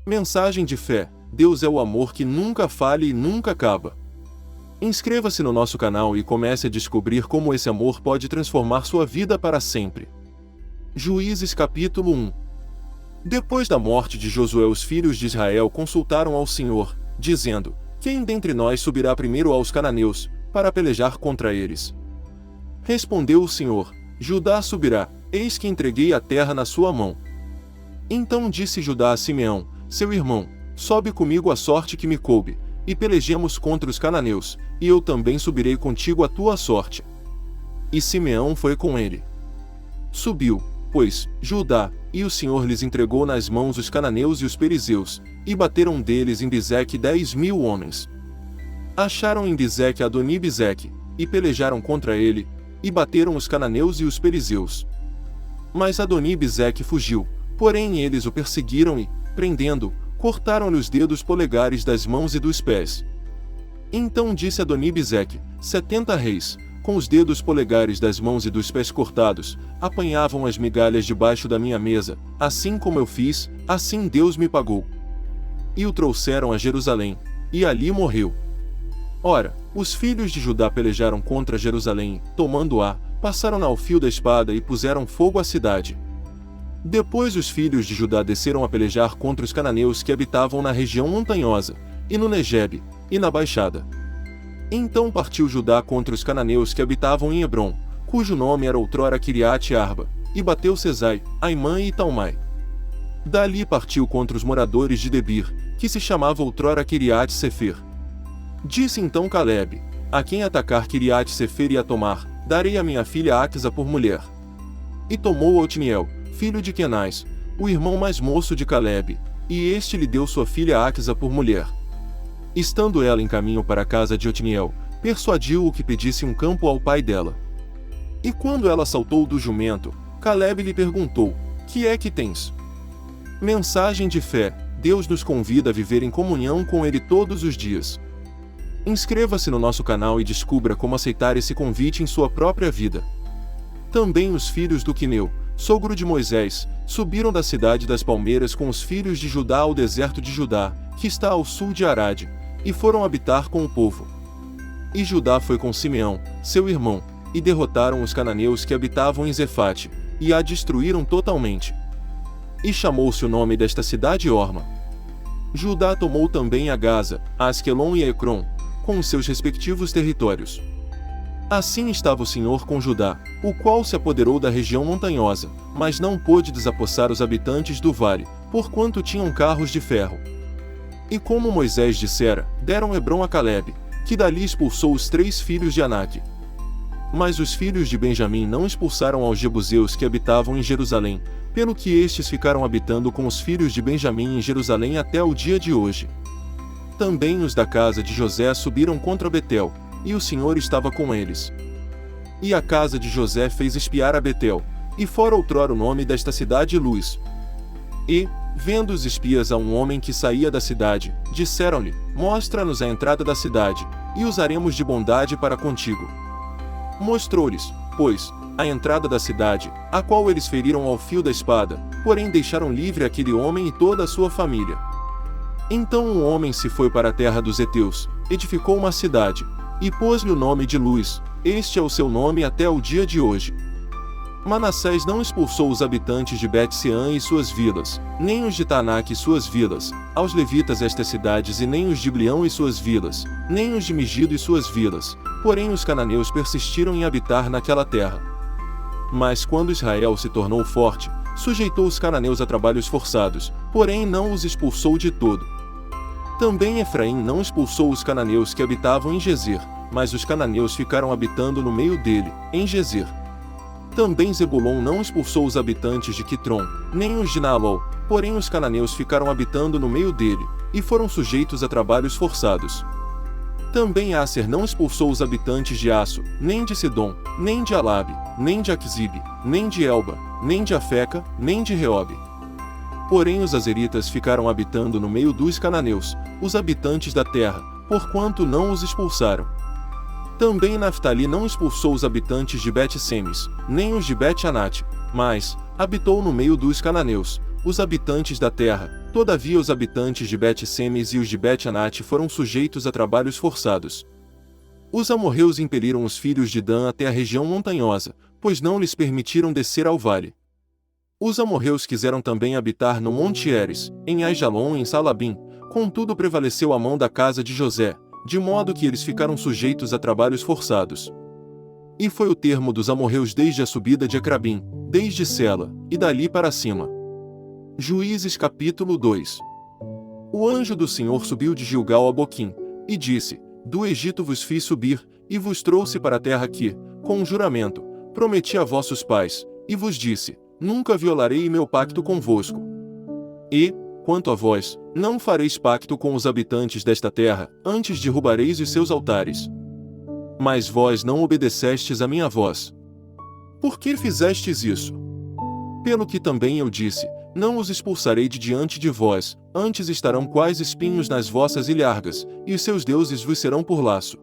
Mensagem de fé: Deus é o amor que nunca falha e nunca acaba. Inscreva-se no nosso canal e comece a descobrir como esse amor pode transformar sua vida para sempre. Juízes capítulo 1. Depois da morte de Josué, os filhos de Israel consultaram ao Senhor, dizendo: Quem dentre nós subirá primeiro aos cananeus, para pelejar contra eles? Respondeu o Senhor: Judá subirá, eis que entreguei a terra na sua mão. Então disse Judá a Simeão, seu irmão: Sobe comigo a sorte que me coube, e pelejemos contra os cananeus, e eu também subirei contigo a tua sorte. E Simeão foi com ele. Subiu, pois, Judá, e o Senhor lhes entregou nas mãos os cananeus e os perizeus, e bateram deles em Bezeque 10.000 homens. Acharam em Bezeque Adoni-Bezeque, e pelejaram contra ele, e bateram os cananeus e os perizeus. Mas Adoni-Bezeque fugiu, porém eles o perseguiram e, prendendo-o, cortaram-lhe os dedos polegares das mãos e dos pés. Então disse Adoni-Bezeque: 70 reis, com os dedos polegares das mãos e dos pés cortados, apanhavam as migalhas debaixo da minha mesa, assim como eu fiz, assim Deus me pagou. E o trouxeram a Jerusalém, e ali morreu. Ora, os filhos de Judá pelejaram contra Jerusalém, tomando-a, passaram-na ao fio da espada e puseram fogo à cidade. Depois os filhos de Judá desceram a pelejar contra os cananeus que habitavam na região montanhosa, e no Negebe, e na Baixada. Então partiu Judá contra os cananeus que habitavam em Hebrom, cujo nome era outrora Quiriate-Arba, e bateu Sesai, Aimã e Talmai. Dali partiu contra os moradores de Debir, que se chamava outrora Quiriate-Sefer. Disse então Calebe: A quem atacar Quiriate-Sefer e a tomar, darei a minha filha Aquisa por mulher. E tomou Otniel, filho de Quenaz, o irmão mais moço de Calebe, e este lhe deu sua filha Aquisa por mulher. Estando ela em caminho para a casa de Otniel, persuadiu-o que pedisse um campo ao pai dela. E quando ela saltou do jumento, Calebe lhe perguntou: Que é que tens? Mensagem de fé: Deus nos convida a viver em comunhão com Ele todos os dias. Inscreva-se no nosso canal e descubra como aceitar esse convite em sua própria vida. Também os filhos do Quineu, sogro de Moisés, subiram da cidade das palmeiras com os filhos de Judá ao deserto de Judá, que está ao sul de Arade, e foram habitar com o povo. E Judá foi com Simeão, seu irmão, e derrotaram os cananeus que habitavam em Zefate, e a destruíram totalmente. E chamou-se o nome desta cidade Orma. Judá tomou também a Gaza, a Asquelon e a Ecrom, com os seus respectivos territórios. Assim estava o Senhor com Judá, o qual se apoderou da região montanhosa, mas não pôde desapossar os habitantes do vale, porquanto tinham carros de ferro. E como Moisés dissera, deram Hebrom a Calebe, que dali expulsou os 3 filhos de Anak. Mas os filhos de Benjamim não expulsaram aos jebuseus que habitavam em Jerusalém, pelo que estes ficaram habitando com os filhos de Benjamim em Jerusalém até o dia de hoje. Também os da casa de José subiram contra Betel, e o Senhor estava com eles. E a casa de José fez espiar a Betel, e fora outrora o nome desta cidade Luz. E, vendo os espias a um homem que saía da cidade, disseram-lhe: Mostra-nos a entrada da cidade, e usaremos de bondade para contigo. Mostrou-lhes, pois, a entrada da cidade, a qual eles feriram ao fio da espada, porém deixaram livre aquele homem e toda a sua família. Então um homem se foi para a terra dos heteus, edificou uma cidade, e pôs-lhe o nome de Luz, este é o seu nome até o dia de hoje. Manassés não expulsou os habitantes de Bet-Seã e suas vilas, nem os de Tanak e suas vilas, aos levitas estas cidades e nem os de Blião e suas vilas, nem os de Megido e suas vilas, porém os cananeus persistiram em habitar naquela terra. Mas quando Israel se tornou forte, sujeitou os cananeus a trabalhos forçados, porém não os expulsou de todo. Também Efraim não expulsou os cananeus que habitavam em Gezer, mas os cananeus ficaram habitando no meio dele, em Gezer. Também Zebulon não expulsou os habitantes de Quitron, nem os de Naalol, porém os cananeus ficaram habitando no meio dele, e foram sujeitos a trabalhos forçados. Também Asser não expulsou os habitantes de Aço, nem de Sidom, nem de Alabe, nem de Aquzibe, nem de Elba, nem de Afeca, nem de Reobe. Porém os azeritas ficaram habitando no meio dos cananeus, os habitantes da terra, porquanto não os expulsaram. Também Naftali não expulsou os habitantes de Bet-Semes, nem os de Bet-Anate, mas habitou no meio dos cananeus, os habitantes da terra, Todavia os habitantes de Bet-Semes e os de Bet-Anate foram sujeitos a trabalhos forçados. Os amorreus impeliram os filhos de Dan até a região montanhosa, pois não lhes permitiram descer ao vale. Os amorreus quiseram também habitar no Monte Heres, em Aijalon e em Salabim, contudo prevaleceu a mão da casa de José, de modo que eles ficaram sujeitos a trabalhos forçados. E foi o termo dos amorreus desde a subida de Acrabim, desde Sela, e dali para cima. Juízes capítulo 2. O anjo do Senhor subiu de Gilgal a Boquim, e disse: Do Egito vos fiz subir, e vos trouxe para a terra que, com um juramento, prometi a vossos pais, e vos disse: Nunca violarei meu pacto convosco. E, quanto a vós, não fareis pacto com os habitantes desta terra, antes derrubareis os seus altares. Mas vós não obedecestes a minha voz. Por que fizestes isso? Pelo que também eu disse: Não os expulsarei de diante de vós, antes estarão quais espinhos nas vossas ilhargas, e os seus deuses vos serão por laço.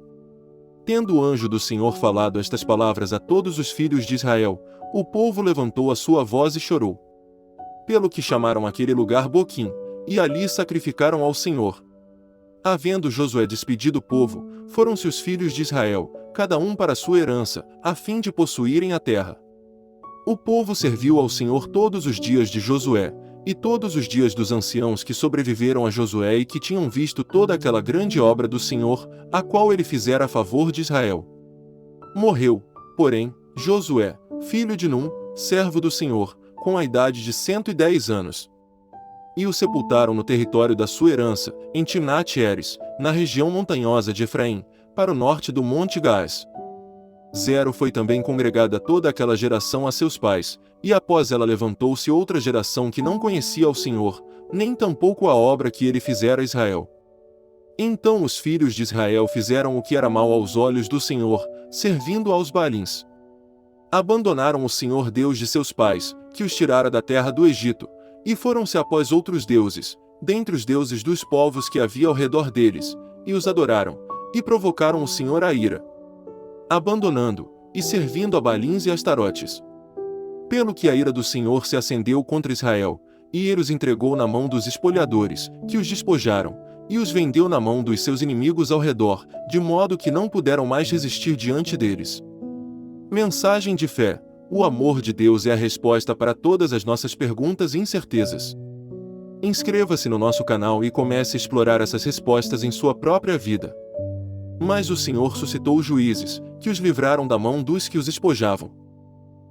Tendo o anjo do Senhor falado estas palavras a todos os filhos de Israel, o povo levantou a sua voz e chorou. Pelo que chamaram aquele lugar Boquim, e ali sacrificaram ao Senhor. Havendo Josué despedido o povo, foram-se os filhos de Israel, cada um para sua herança, a fim de possuírem a terra. O povo serviu ao Senhor todos os dias de Josué, e todos os dias dos anciãos que sobreviveram a Josué e que tinham visto toda aquela grande obra do Senhor, a qual ele fizera a favor de Israel. Morreu, porém, Josué, filho de Num, servo do Senhor, com a idade de 110 anos. E o sepultaram no território da sua herança, em Timnat-Heres, na região montanhosa de Efraim, para o norte do Monte Gaás. Foi também congregada toda aquela geração a seus pais, e após ela levantou-se outra geração que não conhecia ao Senhor, nem tampouco a obra que ele fizera a Israel. Então os filhos de Israel fizeram o que era mal aos olhos do Senhor, servindo aos Baalins. Abandonaram o Senhor Deus de seus pais, que os tirara da terra do Egito, e foram-se após outros deuses, dentre os deuses dos povos que havia ao redor deles, e os adoraram, e provocaram o Senhor a ira, abandonando, e servindo a Baalins e Astarotes. Pelo que a ira do Senhor se acendeu contra Israel, e ele os entregou na mão dos espoliadores, que os despojaram, e os vendeu na mão dos seus inimigos ao redor, de modo que não puderam mais resistir diante deles. Mensagem de fé: o amor de Deus é a resposta para todas as nossas perguntas e incertezas. Inscreva-se no nosso canal e comece a explorar essas respostas em sua própria vida. Mas o Senhor suscitou juízes, que os livraram da mão dos que os espojavam.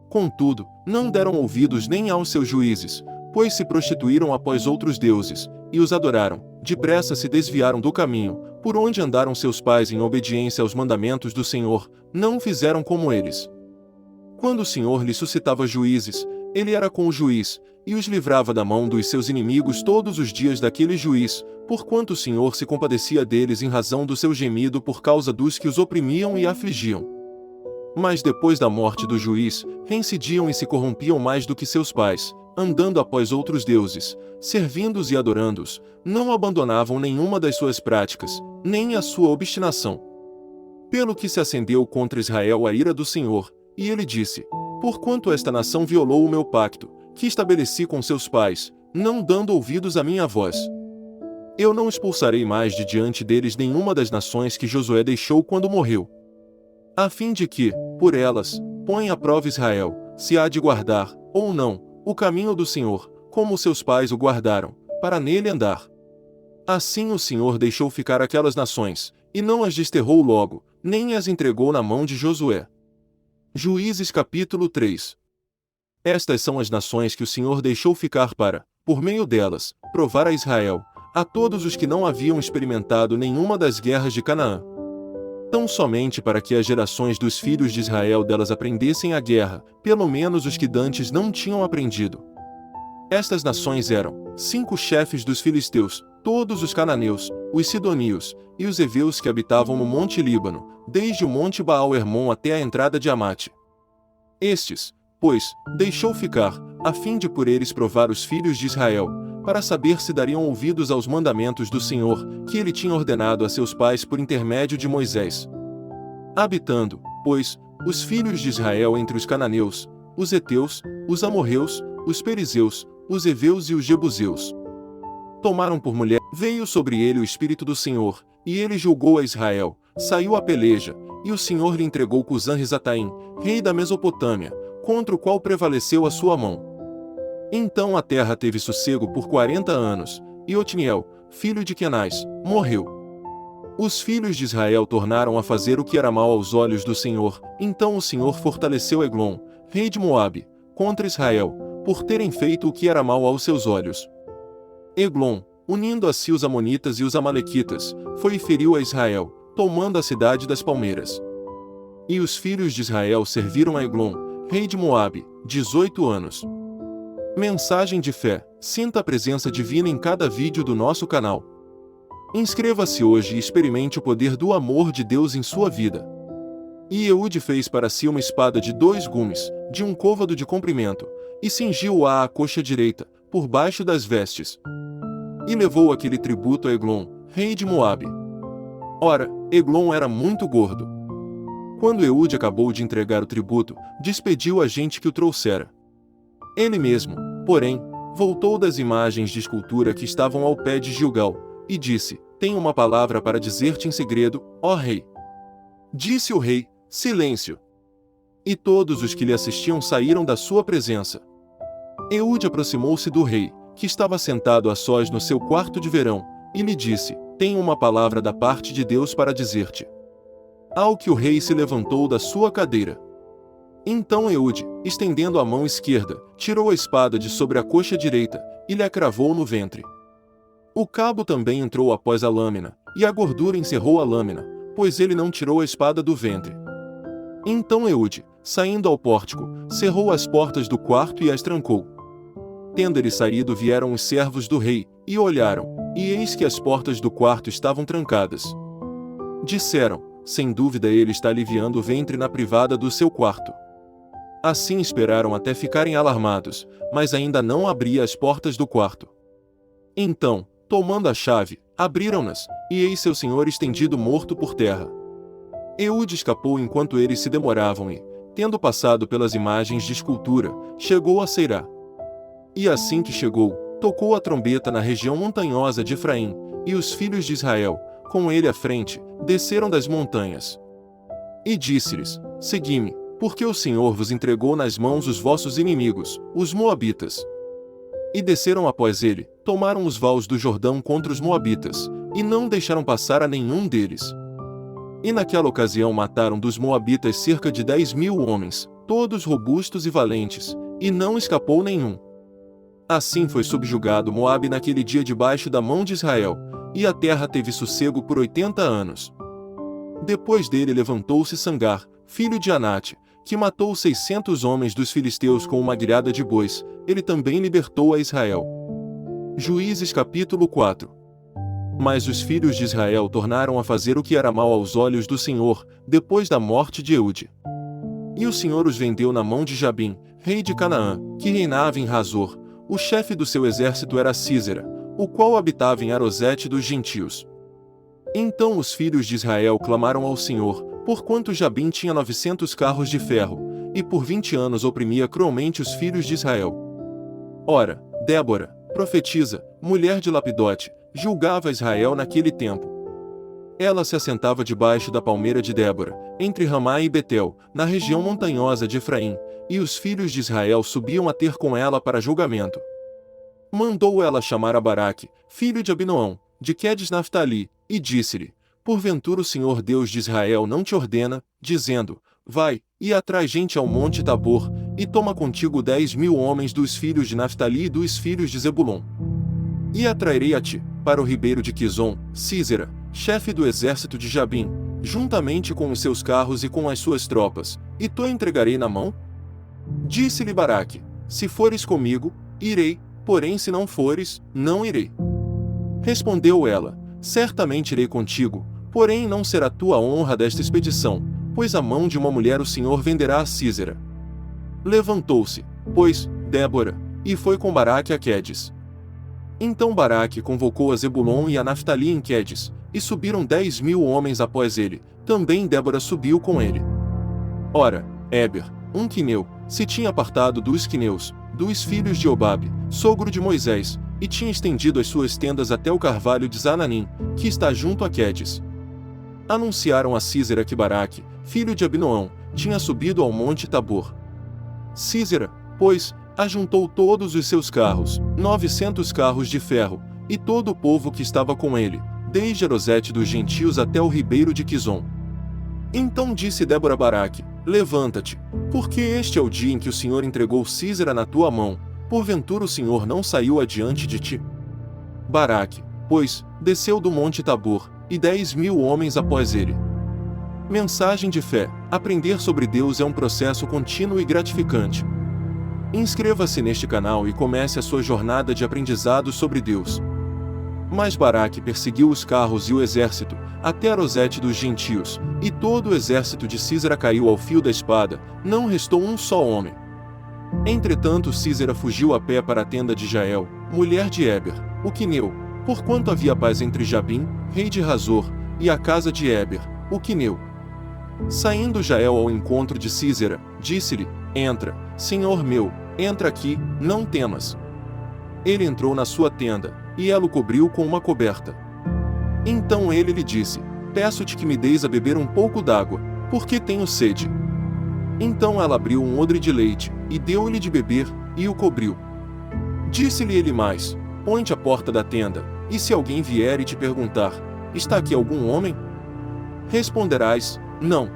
Contudo, não deram ouvidos nem aos seus juízes, pois se prostituíram após outros deuses, e os adoraram, depressa se desviaram do caminho, por onde andaram seus pais em obediência aos mandamentos do Senhor, não fizeram como eles. Quando o Senhor lhe suscitava juízes, ele era com o juiz, e os livrava da mão dos seus inimigos todos os dias daquele juiz, porquanto o Senhor se compadecia deles em razão do seu gemido por causa dos que os oprimiam e afligiam. Mas depois da morte do juiz, reincidiam e se corrompiam mais do que seus pais, andando após outros deuses, servindo-os e adorando-os, não abandonavam nenhuma das suas práticas, nem a sua obstinação. Pelo que se acendeu contra Israel a ira do Senhor, e ele disse: Porquanto esta nação violou o meu pacto, que estabeleci com seus pais, não dando ouvidos à minha voz. Eu não expulsarei mais de diante deles nenhuma das nações que Josué deixou quando morreu. A fim de que, por elas, ponha à prova Israel, se há de guardar, ou não, o caminho do Senhor, como seus pais o guardaram, para nele andar. Assim o Senhor deixou ficar aquelas nações, e não as desterrou logo, nem as entregou na mão de Josué. Juízes capítulo 3. Estas são as nações que o Senhor deixou ficar para, por meio delas, provar a Israel, a todos os que não haviam experimentado nenhuma das guerras de Canaã. Tão somente para que as gerações dos filhos de Israel delas aprendessem a guerra, pelo menos os que dantes não tinham aprendido. Estas nações eram 5 chefes dos filisteus, todos os cananeus, os sidonios, e os heveus que habitavam no monte Líbano, desde o monte Baal-Hermon até a entrada de Amate. Estes, pois, deixou ficar, a fim de por eles provar os filhos de Israel, para saber se dariam ouvidos aos mandamentos do Senhor, que ele tinha ordenado a seus pais por intermédio de Moisés. Habitando, pois, os filhos de Israel entre os cananeus, os heteus, os amorreus, os perizeus, os heveus e os jebuseus. tomaram por mulher. Veio sobre ele o Espírito do Senhor, e ele julgou a Israel, saiu à peleja, e o Senhor lhe entregou Cusã-Risataim, rei da Mesopotâmia, contra o qual prevaleceu a sua mão. Então a terra teve sossego por 40 anos, e Otniel, filho de Kenaz, morreu. Os filhos de Israel tornaram a fazer o que era mal aos olhos do Senhor, então o Senhor fortaleceu Eglon, rei de Moabe, contra Israel, por terem feito o que era mal aos seus olhos. Eglon, unindo a si os amonitas e os amalequitas, foi e feriu a Israel, tomando a cidade das palmeiras. E os filhos de Israel serviram a Eglon, rei de Moabe, 18 anos. Mensagem de fé: sinta a presença divina em cada vídeo do nosso canal. Inscreva-se hoje e experimente o poder do amor de Deus em sua vida. E Eude fez para si uma espada de 2 gumes, de 1 côvado de comprimento, e cingiu-a à coxa direita, por baixo das vestes. E levou aquele tributo a Eglon, rei de Moabe. Ora, Eglon era muito gordo. Quando Eude acabou de entregar o tributo, despediu a gente que o trouxera. Ele mesmo, porém, voltou das imagens de escultura que estavam ao pé de Gilgal, e disse: tenho uma palavra para dizer-te em segredo, ó rei. Disse o rei: silêncio. E todos os que lhe assistiam saíram da sua presença. Eude aproximou-se do rei, que estava sentado a sós no seu quarto de verão, e lhe disse: tenho uma palavra da parte de Deus para dizer-te. Ao que o rei se levantou da sua cadeira. Então Eude, estendendo a mão esquerda, tirou a espada de sobre a coxa direita, e lhe a cravou no ventre. O cabo também entrou após a lâmina, e a gordura encerrou a lâmina, pois ele não tirou a espada do ventre. Então Eude, saindo ao pórtico, cerrou as portas do quarto e as trancou. Tendo ele saído, vieram os servos do rei, e olharam, e eis que as portas do quarto estavam trancadas. Disseram: sem dúvida ele está aliviando o ventre na privada do seu quarto. Assim esperaram até ficarem alarmados, mas ainda não abria as portas do quarto. Então, tomando a chave, abriram-nas, e eis seu senhor estendido morto por terra. Eude escapou enquanto eles se demoravam e, tendo passado pelas imagens de escultura, chegou a Seirá. E assim que chegou, tocou a trombeta na região montanhosa de Efraim, e os filhos de Israel, com ele à frente, desceram das montanhas. E disse-lhes: segui-me, porque o Senhor vos entregou nas mãos os vossos inimigos, os moabitas. E desceram após ele, tomaram os vales do Jordão contra os moabitas, e não deixaram passar a nenhum deles. E naquela ocasião mataram dos moabitas cerca de 10.000 homens, todos robustos e valentes, e não escapou nenhum. Assim foi subjugado Moabe naquele dia debaixo da mão de Israel, e a terra teve sossego por 80 anos. Depois dele levantou-se Sangar, filho de Anate, que matou 600 homens dos filisteus com uma guilhada de bois. Ele também libertou a Israel. Juízes capítulo 4. Mas os filhos de Israel tornaram a fazer o que era mal aos olhos do Senhor, depois da morte de Eude. E o Senhor os vendeu na mão de Jabim, rei de Canaã, que reinava em Razor. O chefe do seu exército era Sísera, o qual habitava em Arosete dos gentios. Então os filhos de Israel clamaram ao Senhor, porquanto Jabim tinha 900 carros de ferro, e por 20 anos oprimia cruelmente os filhos de Israel. Ora, Débora, profetisa, mulher de Lapidote, julgava Israel naquele tempo. Ela se assentava debaixo da palmeira de Débora, entre Ramá e Betel, na região montanhosa de Efraim, e os filhos de Israel subiam a ter com ela para julgamento. Mandou ela chamar a Baraque, filho de Abinoão, de Quedes Naftali, e disse-lhe: porventura o Senhor Deus de Israel não te ordena, dizendo: vai, e atrai gente ao monte Tabor, e toma contigo 10.000 homens dos filhos de Naftali e dos filhos de Zebulon. E atrairei a ti, para o ribeiro de Quizon, Sísera, chefe do exército de Jabim, juntamente com os seus carros e com as suas tropas, e tu a entregarei na mão? Disse-lhe Baraque: se fores comigo, irei, porém se não fores, não irei. Respondeu ela: certamente irei contigo, porém não será tua honra desta expedição, pois a mão de uma mulher o Senhor venderá a Sísera. Levantou-se, pois, Débora, e foi com Baraque a Quedes. Então Baraque convocou a Zebulon e a Naftali em Quedes, e subiram 10.000 homens após ele, também Débora subiu com ele. Ora, Éber, um quineu, se tinha apartado dos quineus, dos filhos de Obabe, sogro de Moisés, e tinha estendido as suas tendas até o carvalho de Zananim, que está junto a Quedes. Anunciaram a Sísera que Baraque, filho de Abinoão, tinha subido ao monte Tabor. Sísera, pois, ajuntou todos os seus carros, 900 carros de ferro, e todo o povo que estava com ele, desde Arosete dos gentios até o ribeiro de Quizon. Então disse Débora a Baraque: levanta-te, porque este é o dia em que o Senhor entregou Sísera na tua mão, porventura o Senhor não saiu adiante de ti? Baraque, pois, desceu do monte Tabor, e 10.000 homens após ele. Mensagem de fé: aprender sobre Deus é um processo contínuo e gratificante. Inscreva-se neste canal e comece a sua jornada de aprendizado sobre Deus. Mas Baraque perseguiu os carros e o exército, até Arosete dos gentios, e todo o exército de Sísera caiu ao fio da espada, não restou um só homem. Entretanto Sísera fugiu a pé para a tenda de Jael, mulher de Éber, o quineu, porquanto havia paz entre Jabim, rei de Razor, e a casa de Éber, o quineu. Saindo Jael ao encontro de Sísera, disse-lhe: entra, senhor meu, entra aqui, não temas. Ele entrou na sua tenda, e ela o cobriu com uma coberta. Então ele lhe disse: peço-te que me deis a beber um pouco d'água, porque tenho sede. Então ela abriu um odre de leite, e deu-lhe de beber, e o cobriu. Disse-lhe ele mais: põe-te à porta da tenda, e se alguém vier e te perguntar: está aqui algum homem? Responderás: não.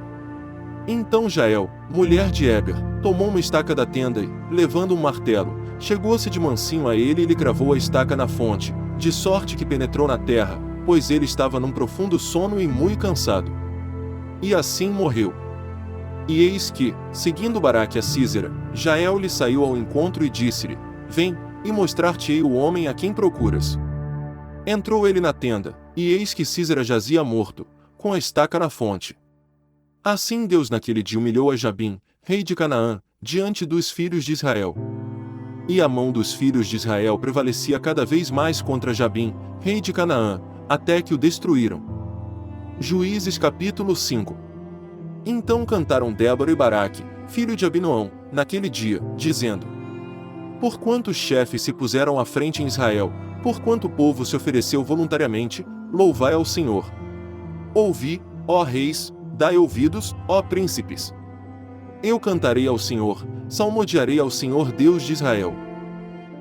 Então Jael, mulher de Éber, tomou uma estaca da tenda e, levando um martelo, chegou-se de mansinho a ele e lhe cravou a estaca na fonte, de sorte que penetrou na terra, pois ele estava num profundo sono e muito cansado. E assim morreu. E eis que, seguindo Baraque a Sísera, Jael lhe saiu ao encontro e disse-lhe: vem, e mostrar-te-ei o homem a quem procuras. Entrou ele na tenda, e eis que Sísera jazia morto, com a estaca na fonte. Assim Deus naquele dia humilhou a Jabim, rei de Canaã, diante dos filhos de Israel. E a mão dos filhos de Israel prevalecia cada vez mais contra Jabim, rei de Canaã, até que o destruíram. Juízes capítulo 5. Então cantaram Débora e Baraque, filho de Abinoão, naquele dia, dizendo: porquanto os chefes se puseram à frente em Israel, porquanto o povo se ofereceu voluntariamente, louvai ao Senhor. Ouvi, ó reis, dai ouvidos, ó príncipes. Eu cantarei ao Senhor, salmodiarei ao Senhor Deus de Israel.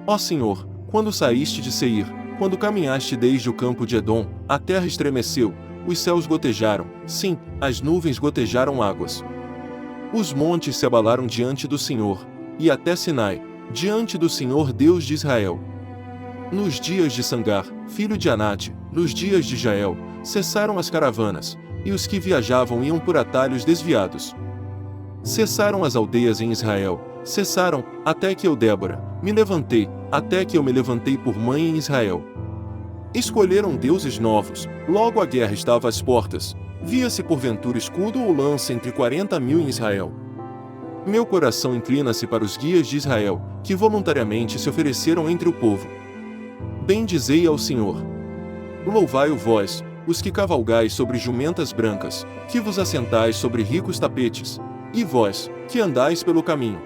Ó Senhor, quando saíste de Seir, quando caminhaste desde o campo de Edom, a terra estremeceu, os céus gotejaram, sim, as nuvens gotejaram águas. Os montes se abalaram diante do Senhor, e até Sinai, diante do Senhor Deus de Israel. Nos dias de Sangar, filho de Anate, nos dias de Jael, cessaram as caravanas, e os que viajavam iam por atalhos desviados. Cessaram as aldeias em Israel, cessaram, até que eu, Débora, me levantei, até que eu me levantei por mãe em Israel. Escolheram deuses novos, logo a guerra estava às portas, via-se porventura escudo ou lança entre 40.000 em Israel. Meu coração inclina-se para os guias de Israel, que voluntariamente se ofereceram entre o povo. Bendizei ao Senhor. Louvai-o vós, os que cavalgais sobre jumentas brancas, que vos assentais sobre ricos tapetes, e vós, que andais pelo caminho,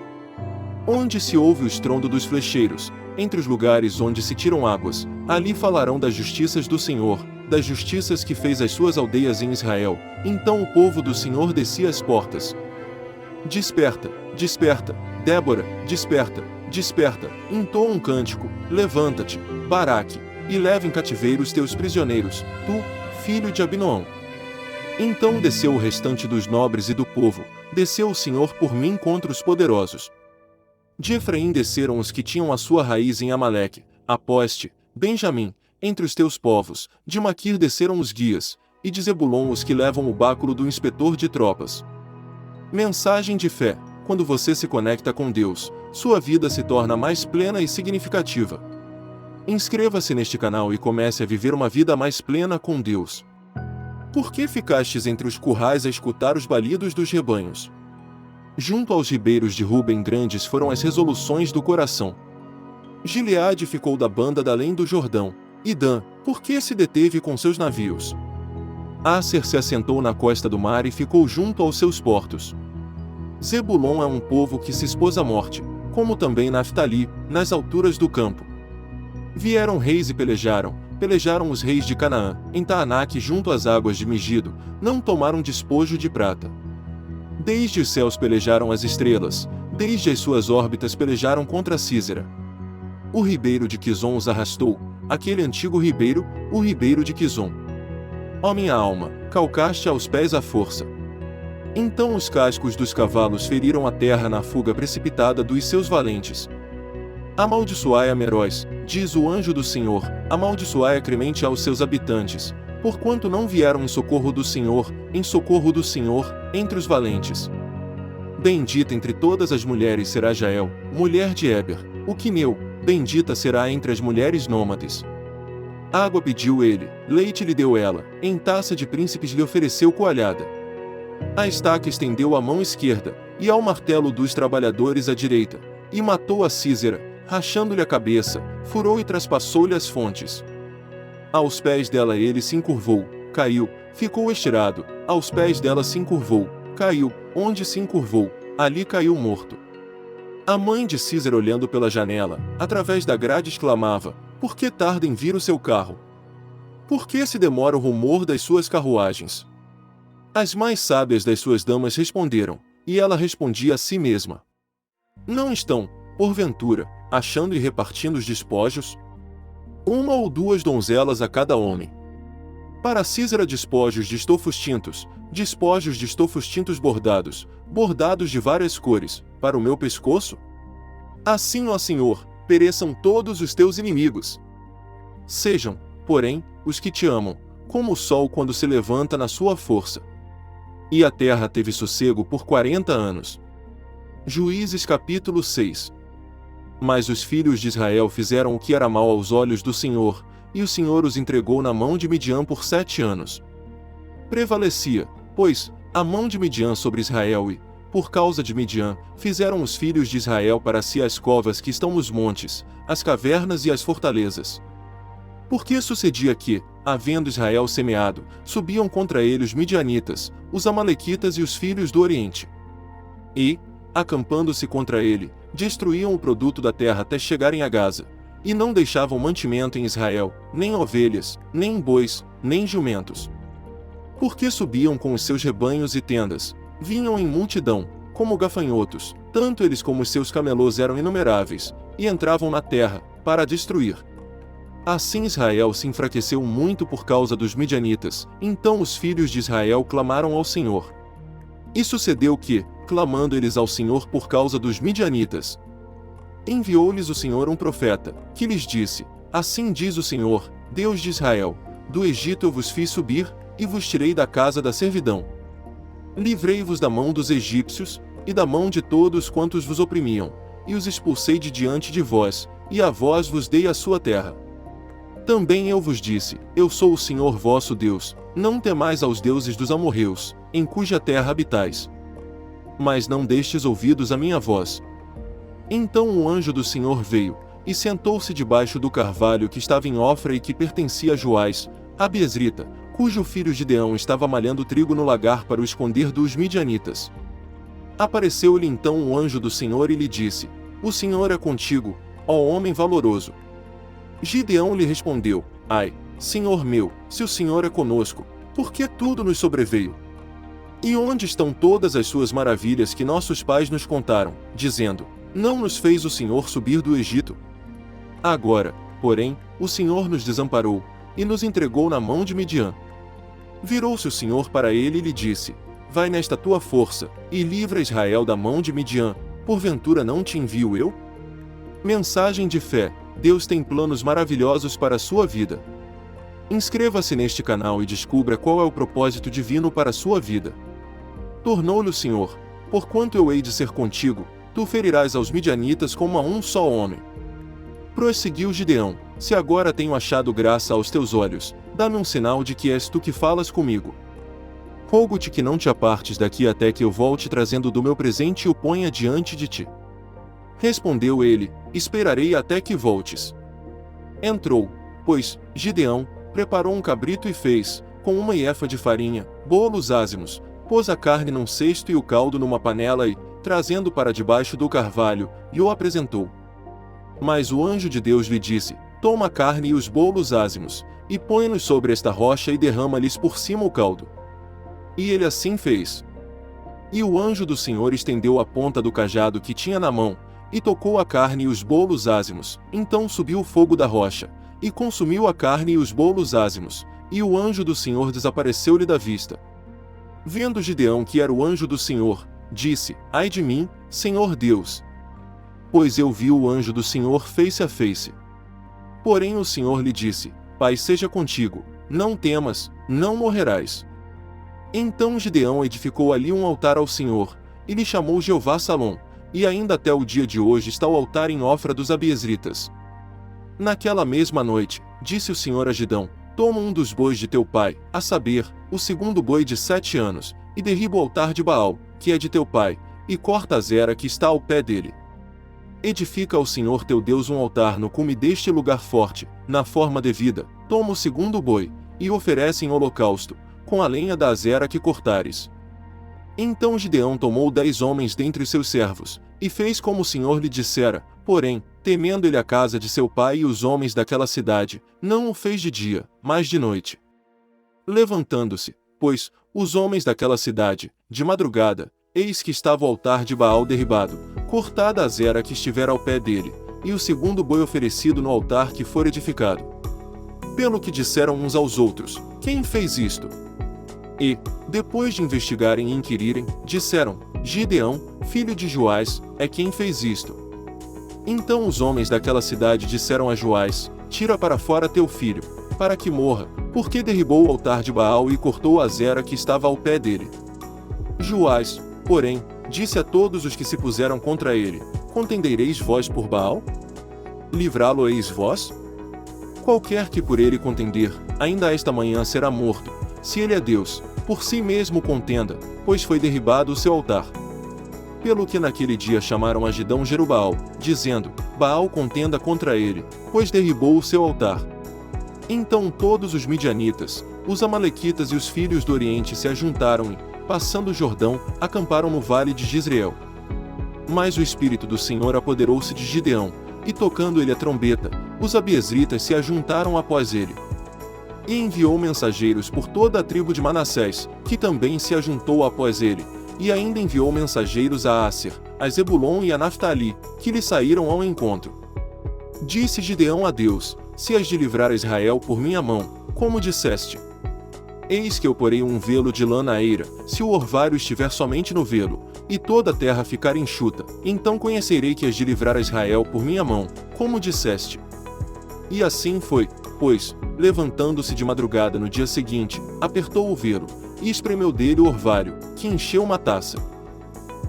onde se ouve o estrondo dos flecheiros, entre os lugares onde se tiram águas, ali falarão das justiças do Senhor, das justiças que fez às suas aldeias em Israel. Então o povo do Senhor descia às portas. Desperta, desperta, Débora, desperta, desperta, entoa um cântico, levanta-te, Baraque, e leva em cativeiro os teus prisioneiros, tu, filho de Abinoão. Então desceu o restante dos nobres e do povo, desceu o Senhor por mim contra os poderosos. De Efraim desceram os que tinham a sua raiz em Amaleque, Aposte, Benjamim, entre os teus povos, de Maquir desceram os guias, e de Zebulon os que levam o báculo do inspetor de tropas. Mensagem de fé: quando você se conecta com Deus, sua vida se torna mais plena e significativa. Inscreva-se neste canal e comece a viver uma vida mais plena com Deus. Por que ficastes entre os currais a escutar os balidos dos rebanhos? Junto aos ribeiros de Ruben grandes foram as resoluções do coração. Gileade ficou da banda da além do Jordão, e Dan, por que se deteve com seus navios? Asser se assentou na costa do mar e ficou junto aos seus portos. Zebulon é um povo que se expôs à morte, como também Naftali, nas alturas do campo. Vieram reis e pelejaram os reis de Canaã, em Taanaque junto às águas de Megido, não tomaram despojo de prata. Desde os céus pelejaram as estrelas, desde as suas órbitas pelejaram contra Císera. O ribeiro de Quizon os arrastou, aquele antigo ribeiro, o ribeiro de Quizon. Ó minha alma, calcaste aos pés a força. Então os cascos dos cavalos feriram a terra na fuga precipitada dos seus valentes. Amaldiçoai a Meróis, diz o anjo do Senhor, amaldiçoai a Cremente aos seus habitantes, porquanto não vieram em socorro do Senhor, entre os valentes. Bendita entre todas as mulheres será Jael, mulher de Éber, o quineu, bendita será entre as mulheres nômades. Água pediu ele, leite lhe deu ela, em taça de príncipes lhe ofereceu coalhada. A estaca estendeu a mão esquerda, e ao martelo dos trabalhadores a direita, e matou a Císera, rachando-lhe a cabeça, furou e traspassou-lhe as fontes. Aos pés dela ele se encurvou, caiu, ficou estirado, aos pés dela se encurvou, caiu, onde se encurvou, ali caiu morto. A mãe de Císera olhando pela janela, através da grade exclamava, por que tarda em vir o seu carro? Por que se demora o rumor das suas carruagens? As mais sábias das suas damas responderam, e ela respondia a si mesma. Não estão, porventura, achando e repartindo os despojos? Uma ou duas donzelas a cada homem. Para Císera despojos de estofos tintos bordados, bordados de várias cores, para o meu pescoço? Assim, ó Senhor, pereçam todos os teus inimigos. Sejam, porém, os que te amam, como o sol quando se levanta na sua força. E a terra teve sossego por 40 anos. Juízes capítulo 6. Mas os filhos de Israel fizeram o que era mal aos olhos do Senhor, e o Senhor os entregou na mão de Midian por 7 anos. Prevalecia, pois, a mão de Midian sobre Israel e, por causa de Midian, fizeram os filhos de Israel para si as covas que estão nos montes, as cavernas e as fortalezas. Porque sucedia que, havendo Israel semeado, subiam contra ele os midianitas, os amalequitas e os filhos do Oriente. E, acampando-se contra ele, destruíam o produto da terra até chegarem a Gaza, e não deixavam mantimento em Israel, nem ovelhas, nem bois, nem jumentos. Porque subiam com os seus rebanhos e tendas, vinham em multidão, como gafanhotos, tanto eles como os seus camelôs eram inumeráveis, e entravam na terra, para a destruir. Assim Israel se enfraqueceu muito por causa dos midianitas, então os filhos de Israel clamaram ao Senhor. E sucedeu que, clamando eles ao Senhor por causa dos midianitas, enviou-lhes o Senhor um profeta, que lhes disse, assim diz o Senhor, Deus de Israel, do Egito eu vos fiz subir, e vos tirei da casa da servidão. Livrei-vos da mão dos egípcios, e da mão de todos quantos vos oprimiam, e os expulsei de diante de vós, e a vós vos dei a sua terra. Também eu vos disse, eu sou o Senhor vosso Deus, não temais aos deuses dos amorreus, em cuja terra habitais. Mas não destes ouvidos à minha voz. Então o anjo do Senhor veio, e sentou-se debaixo do carvalho que estava em Ofra e que pertencia a Joás, a Biezrita, cujo filho Gideão estava malhando trigo no lagar para o esconder dos midianitas. Apareceu-lhe então o anjo do Senhor e lhe disse, o Senhor é contigo, ó homem valoroso. Gideão lhe respondeu, ai, Senhor meu, se o Senhor é conosco, por que tudo nos sobreveio? E onde estão todas as suas maravilhas que nossos pais nos contaram, dizendo, não nos fez o Senhor subir do Egito? Agora, porém, o Senhor nos desamparou, e nos entregou na mão de Midian. Virou-se o Senhor para ele e lhe disse, vai nesta tua força, e livra Israel da mão de Midian, porventura não te envio eu? Mensagem de fé, Deus tem planos maravilhosos para a sua vida. Inscreva-se neste canal e descubra qual é o propósito divino para a sua vida. Tornou-lhe o Senhor, porquanto eu hei de ser contigo, tu ferirás aos midianitas como a um só homem. Prosseguiu Gideão, se agora tenho achado graça aos teus olhos, dá-me um sinal de que és tu que falas comigo. Rogo-te que não te apartes daqui até que eu volte trazendo do meu presente e o ponha diante de ti. Respondeu ele, esperarei até que voltes. Entrou, pois, Gideão, preparou um cabrito e fez, com uma efa de farinha, bolos ázimos, pôs a carne num cesto e o caldo numa panela e, trazendo para debaixo do carvalho, e o apresentou. Mas o anjo de Deus lhe disse, toma a carne e os bolos ázimos, e põe-nos sobre esta rocha e derrama-lhes por cima o caldo. E ele assim fez. E o anjo do Senhor estendeu a ponta do cajado que tinha na mão, e tocou a carne e os bolos ázimos, então subiu o fogo da rocha, e consumiu a carne e os bolos ázimos, e o anjo do Senhor desapareceu-lhe da vista. Vendo Gideão que era o anjo do Senhor, disse: Ai de mim, Senhor Deus! Pois eu vi o anjo do Senhor face a face. Porém o Senhor lhe disse: Pai seja contigo, não temas, não morrerás. Então Gideão edificou ali um altar ao Senhor, e lhe chamou Jeová Salom, e ainda até o dia de hoje está o altar em Ofra dos Abiezritas. Naquela mesma noite, disse o Senhor a Gideão: Toma um dos bois de teu pai, a saber, o segundo boi de 7 anos, e derriba o altar de Baal, que é de teu pai, e corta a zera que está ao pé dele. Edifica ao Senhor teu Deus um altar no cume deste lugar forte, na forma devida, toma o segundo boi, e oferece em holocausto, com a lenha da azera que cortares. Então Gideão tomou 10 homens dentre seus servos, e fez como o Senhor lhe dissera, porém, temendo ele a casa de seu pai e os homens daquela cidade, não o fez de dia, mas de noite. Levantando-se, pois, os homens daquela cidade, de madrugada, eis que estava o altar de Baal derribado, cortada a zera que estivera ao pé dele, e o segundo boi oferecido no altar que for edificado. Pelo que disseram uns aos outros: Quem fez isto? E, depois de investigarem e inquirirem, disseram: Gideão, filho de Joás, é quem fez isto. Então os homens daquela cidade disseram a Joás: Tira para fora teu filho, para que morra, porque derribou o altar de Baal e cortou a zera que estava ao pé dele. Joás, porém, disse a todos os que se puseram contra ele: Contendereis vós por Baal? Livrá-lo-eis vós? Qualquer que por ele contender, ainda esta manhã será morto, se ele é Deus, por si mesmo contenda, pois foi derribado o seu altar. Pelo que naquele dia chamaram a Gideão Jerubbaal, dizendo: Baal contenda contra ele, pois derribou o seu altar. Então todos os midianitas, os amalequitas e os filhos do Oriente se ajuntaram e, passando o Jordão, acamparam no vale de Jezreel. Mas o Espírito do Senhor apoderou-se de Gideão, e tocando ele a trombeta, os abiezritas se ajuntaram após ele. E enviou mensageiros por toda a tribo de Manassés, que também se ajuntou após ele, e ainda enviou mensageiros a Asser, a Zebulon e a Naftali, que lhe saíram ao encontro. Disse Gideão a Deus: Se has de livrar Israel por minha mão, como disseste. Eis que eu porei um velo de lã na eira, se o orvalho estiver somente no velo, e toda a terra ficar enxuta, então conhecerei que has de livrar Israel por minha mão, como disseste. E assim foi, pois, levantando-se de madrugada no dia seguinte, apertou o velo, e espremeu dele o orvalho, que encheu uma taça.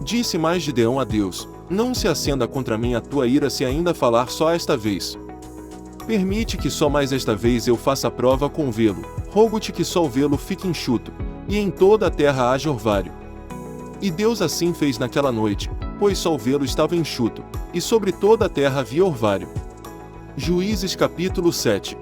Disse mais Gideão a Deus: Não se acenda contra mim a tua ira se ainda falar só esta vez. Permite que só mais esta vez eu faça prova com o velo, rogo-te que só o velo fique enxuto, e em toda a terra haja orvalho. E Deus assim fez naquela noite, pois só o velo estava enxuto, e sobre toda a terra havia orvalho. Juízes capítulo 7.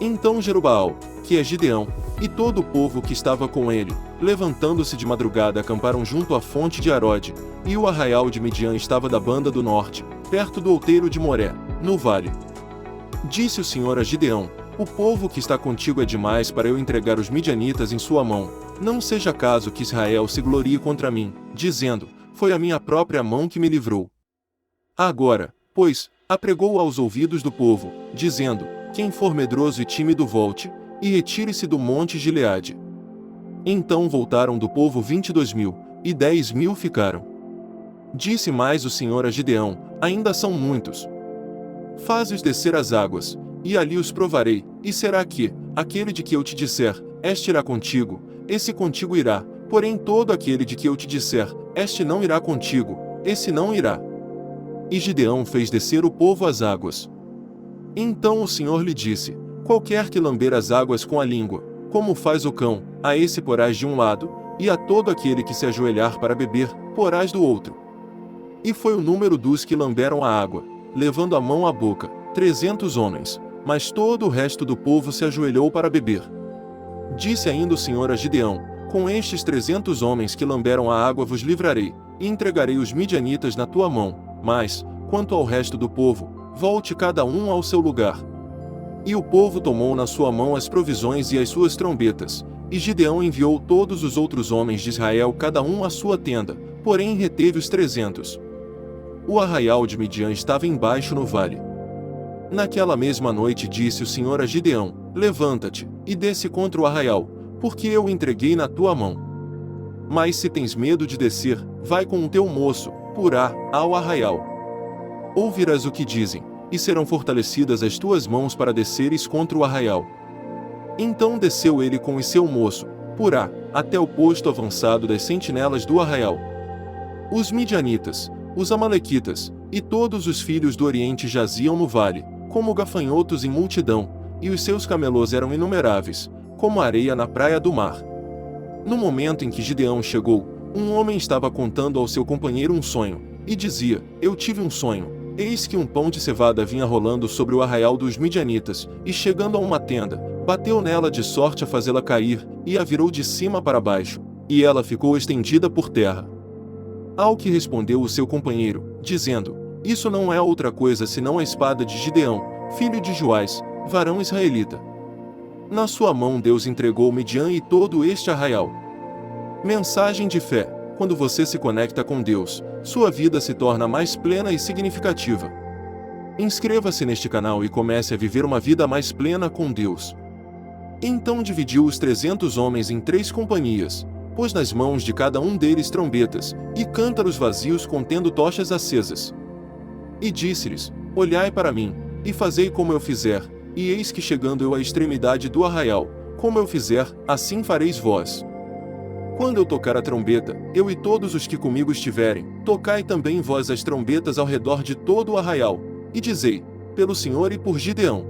Então Jerubbaal, que é Gideão, e todo o povo que estava com ele, levantando-se de madrugada acamparam junto à fonte de Arode, e o arraial de Midian estava da banda do norte, perto do outeiro de Moré, no vale. Disse o Senhor a Gideão: O povo que está contigo é demais para eu entregar os midianitas em sua mão, não seja caso que Israel se glorie contra mim, dizendo: Foi a minha própria mão que me livrou. Agora, pois, apregou aos ouvidos do povo, dizendo: Quem for medroso e tímido volte, e retire-se do monte Gileade. Então voltaram do povo 22.000, e 10.000 ficaram. Disse mais o Senhor a Gideão: Ainda são muitos. Faze-os descer as águas, e ali os provarei, e será que, aquele de que eu te disser, este irá contigo, esse contigo irá, porém todo aquele de que eu te disser, este não irá contigo, esse não irá. E Gideão fez descer o povo às águas. Então o Senhor lhe disse: Qualquer que lamber as águas com a língua, como faz o cão, a esse porás de um lado, e a todo aquele que se ajoelhar para beber, porás do outro. E foi o número dos que lamberam a água, levando a mão à boca, 300 homens, mas todo o resto do povo se ajoelhou para beber. Disse ainda o Senhor a Gideão: Com estes 300 homens que lamberam a água vos livrarei, e entregarei os midianitas na tua mão, mas, quanto ao resto do povo, volte cada um ao seu lugar, E o povo tomou na sua mão as provisões e as suas trombetas, e Gideão enviou todos os outros homens de Israel cada um à sua tenda, porém reteve os 300. O arraial de Midian estava embaixo no vale. Naquela mesma noite disse o Senhor a Gideão: Levanta-te, e desce contra o arraial, porque eu o entreguei na tua mão. Mas se tens medo de descer, vai com o teu moço, Purá, ao arraial. Ouvirás o que dizem, e serão fortalecidas as tuas mãos para desceres contra o arraial. Então desceu ele com o seu moço, Purá, até o posto avançado das sentinelas do arraial. Os midianitas, os amalequitas, e todos os filhos do Oriente jaziam no vale, como gafanhotos em multidão, e os seus camelôs eram inumeráveis, como a areia na praia do mar. No momento em que Gideão chegou, um homem estava contando ao seu companheiro um sonho, e dizia: Eu tive um sonho, eis que um pão de cevada vinha rolando sobre o arraial dos midianitas, e chegando a uma tenda, bateu nela de sorte a fazê-la cair, e a virou de cima para baixo, e ela ficou estendida por terra. Ao que respondeu o seu companheiro, dizendo: Isso não é outra coisa senão a espada de Gideão, filho de Joás, varão israelita. Na sua mão Deus entregou Midian e todo este arraial. Mensagem de fé: quando você se conecta com Deus, sua vida se torna mais plena e significativa. Inscreva-se neste canal e comece a viver uma vida mais plena com Deus. Então dividiu os 300 homens em 3 companhias, pôs nas mãos de cada um deles trombetas, e cântaros vazios contendo tochas acesas. E disse-lhes: Olhai para mim, e fazei como eu fizer, e eis que chegando eu à extremidade do arraial, como eu fizer, assim fareis vós. Quando eu tocar a trombeta, eu e todos os que comigo estiverem, tocai também vós as trombetas ao redor de todo o arraial, e dizei: Pelo Senhor e por Gideão.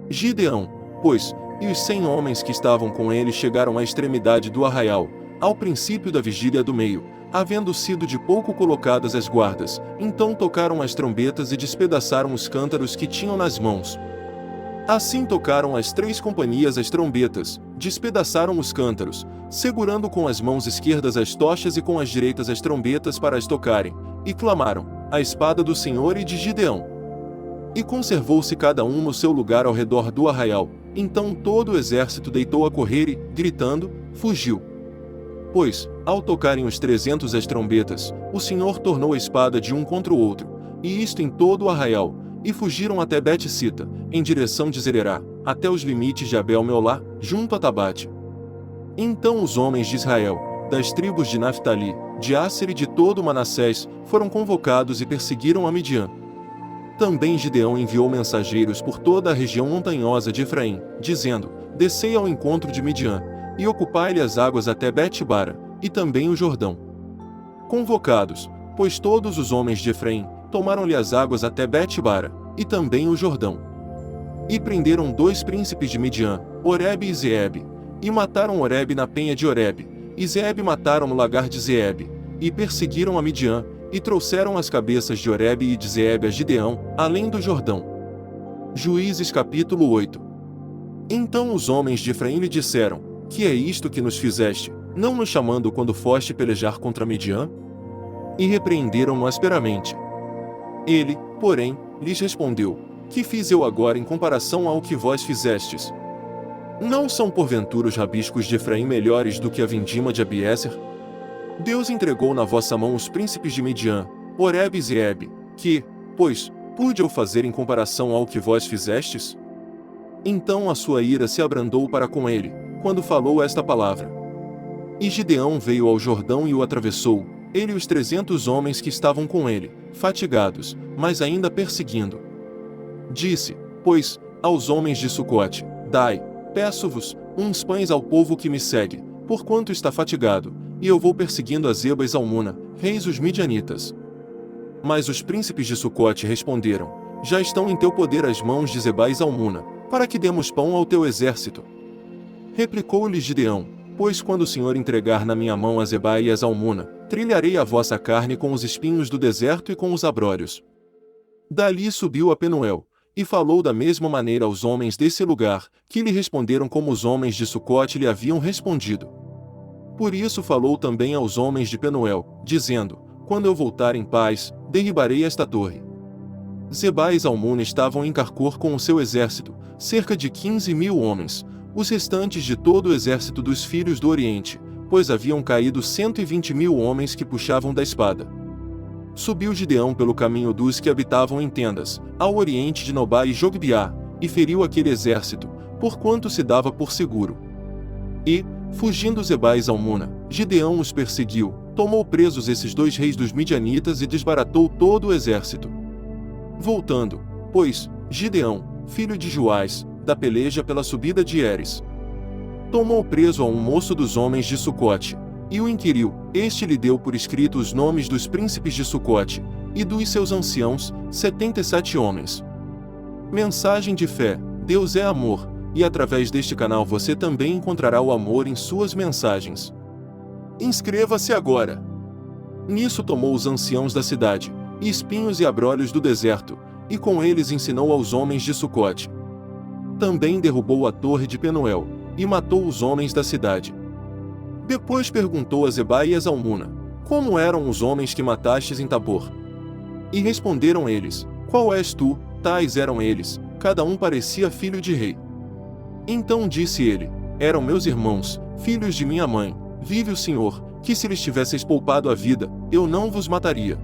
Gideão, pois, e os 100 homens que estavam com ele chegaram à extremidade do arraial, ao princípio da vigília do meio, havendo sido de pouco colocadas as guardas, então tocaram as trombetas e despedaçaram os cântaros que tinham nas mãos. Assim tocaram as 3 companhias as trombetas, despedaçaram os cântaros, segurando com as mãos esquerdas as tochas e com as direitas as trombetas para as tocarem, e clamaram: A espada do Senhor e de Gideão. E conservou-se cada um no seu lugar ao redor do arraial. Então todo o exército deitou a correr e, gritando, fugiu. Pois, ao tocarem os 300 as trombetas, o Senhor tornou a espada de um contra o outro, e isto em todo o arraial, e fugiram até Bet-sita, em direção de Zererá, até os limites de Abel-Meolá, junto a Tabate. Então os homens de Israel, das tribos de Naftali, de Asser e de todo Manassés, foram convocados e perseguiram a Midian. Também Gideão enviou mensageiros por toda a região montanhosa de Efraim, dizendo: Descei ao encontro de Midian, e ocupai-lhe as águas até Bet-bara, e também o Jordão. Convocados, pois todos os homens de Efraim, tomaram-lhe as águas até Bet-bara, e também o Jordão. E prenderam 2 príncipes de Midian, Oreb e Zeeb, e mataram Oreb na penha de Oreb, e Zeeb mataram no lagar de Zeeb, e perseguiram a Midian, e trouxeram as cabeças de Oreb e de Zeeb a Gideão, além do Jordão. Juízes capítulo 8. Então os homens de Efraim lhe disseram: Que é isto que nos fizeste, não nos chamando quando foste pelejar contra Midian? E repreenderam-no asperamente. Ele, porém, lhes respondeu: Que fiz eu agora em comparação ao que vós fizestes? Não são porventura os rabiscos de Efraim melhores do que a vindima de Abiezer? Deus entregou na vossa mão os príncipes de Midian, Oreb e Zeeb, que, pois, pude eu fazer em comparação ao que vós fizestes? Então a sua ira se abrandou para com ele, quando falou esta palavra. E Gideão veio ao Jordão e o atravessou, ele e os 300 homens que estavam com ele, fatigados, mas ainda perseguindo. Disse, pois, aos homens de Sucote: Dai, peço-vos, uns pães ao povo que me segue, porquanto está fatigado, e eu vou perseguindo a Zeba e Zalmuna, reis os midianitas. Mas os príncipes de Sucote responderam: Já estão em teu poder as mãos de Zeba e Zalmuna, para que demos pão ao teu exército. Replicou-lhes Gideão: Pois quando o Senhor entregar na minha mão a Zeba e a Zalmuna, trilharei a vossa carne com os espinhos do deserto e com os abrolhos. Dali subiu a Penuel, e falou da mesma maneira aos homens desse lugar, que lhe responderam como os homens de Sucote lhe haviam respondido. Por isso falou também aos homens de Penuel, dizendo: Quando eu voltar em paz, derribarei esta torre. Zeba e Zalmuna estavam em Carcor com o seu exército, cerca de 15.000 homens, os restantes de todo o exército dos filhos do Oriente, pois haviam caído 120.000 homens que puxavam da espada. Subiu Gideão pelo caminho dos que habitavam em tendas, ao oriente de Nobá e Jogbeá, e feriu aquele exército, porquanto se dava por seguro. E, fugindo Zeba e Zalmuna, Gideão os perseguiu, tomou presos esses 2 reis dos midianitas e desbaratou todo o exército. Voltando, pois, Gideão, filho de Joás, da peleja pela subida de Heres, tomou preso a um moço dos homens de Sucote, e o inquiriu. Este lhe deu por escrito os nomes dos príncipes de Sucote, e dos seus anciãos, 77 homens. Mensagem de fé: Deus é amor, e através deste canal você também encontrará o amor em suas mensagens. Inscreva-se agora! Nisso tomou os anciãos da cidade, e espinhos e abrolhos do deserto, e com eles ensinou aos homens de Sucote. Também derrubou a torre de Penuel, e matou os homens da cidade. Depois perguntou a Zeba e a Zalmuna: como eram os homens que matastes em Tabor? E responderam eles: qual és tu? Tais eram eles, cada um parecia filho de rei. Então disse ele: eram meus irmãos, filhos de minha mãe. Vive o Senhor, que se lhes tivesseis poupado a vida, eu não vos mataria.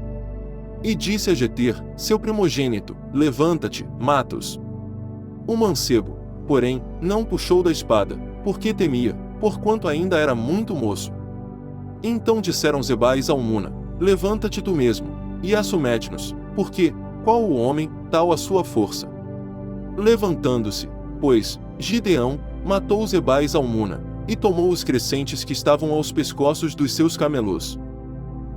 E disse a Jeter, seu primogênito: levanta-te, mata-os. O mancebo, porém, não puxou da espada, porque temia, porquanto ainda era muito moço. Então disseram Zeba e Zalmuna: levanta-te tu mesmo, e assumete-nos, porque, qual o homem, tal a sua força. Levantando-se, pois, Gideão, matou Zeba e Zalmuna, e tomou os crescentes que estavam aos pescoços dos seus camelos.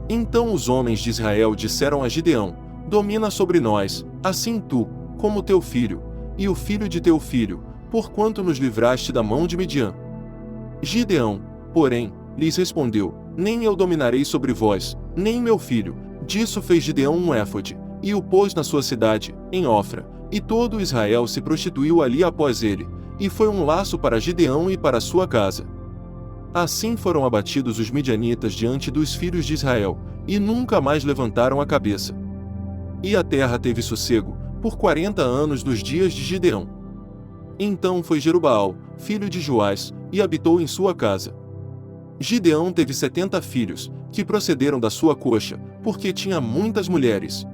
Então os homens de Israel disseram a Gideão: domina sobre nós, assim tu, como teu filho, e o filho de teu filho, porquanto nos livraste da mão de Midian. Gideão, porém, lhes respondeu: nem eu dominarei sobre vós, nem meu filho. Disso fez Gideão um éfode, e o pôs na sua cidade, em Ofra, e todo Israel se prostituiu ali após ele, e foi um laço para Gideão e para sua casa. Assim foram abatidos os midianitas diante dos filhos de Israel, e nunca mais levantaram a cabeça. E a terra teve sossego, por 40 anos dos dias de Gideão. Então foi Jerubaal, filho de Joás, e habitou em sua casa. Gideão teve 70 filhos, que procederam da sua coxa, porque tinha muitas mulheres.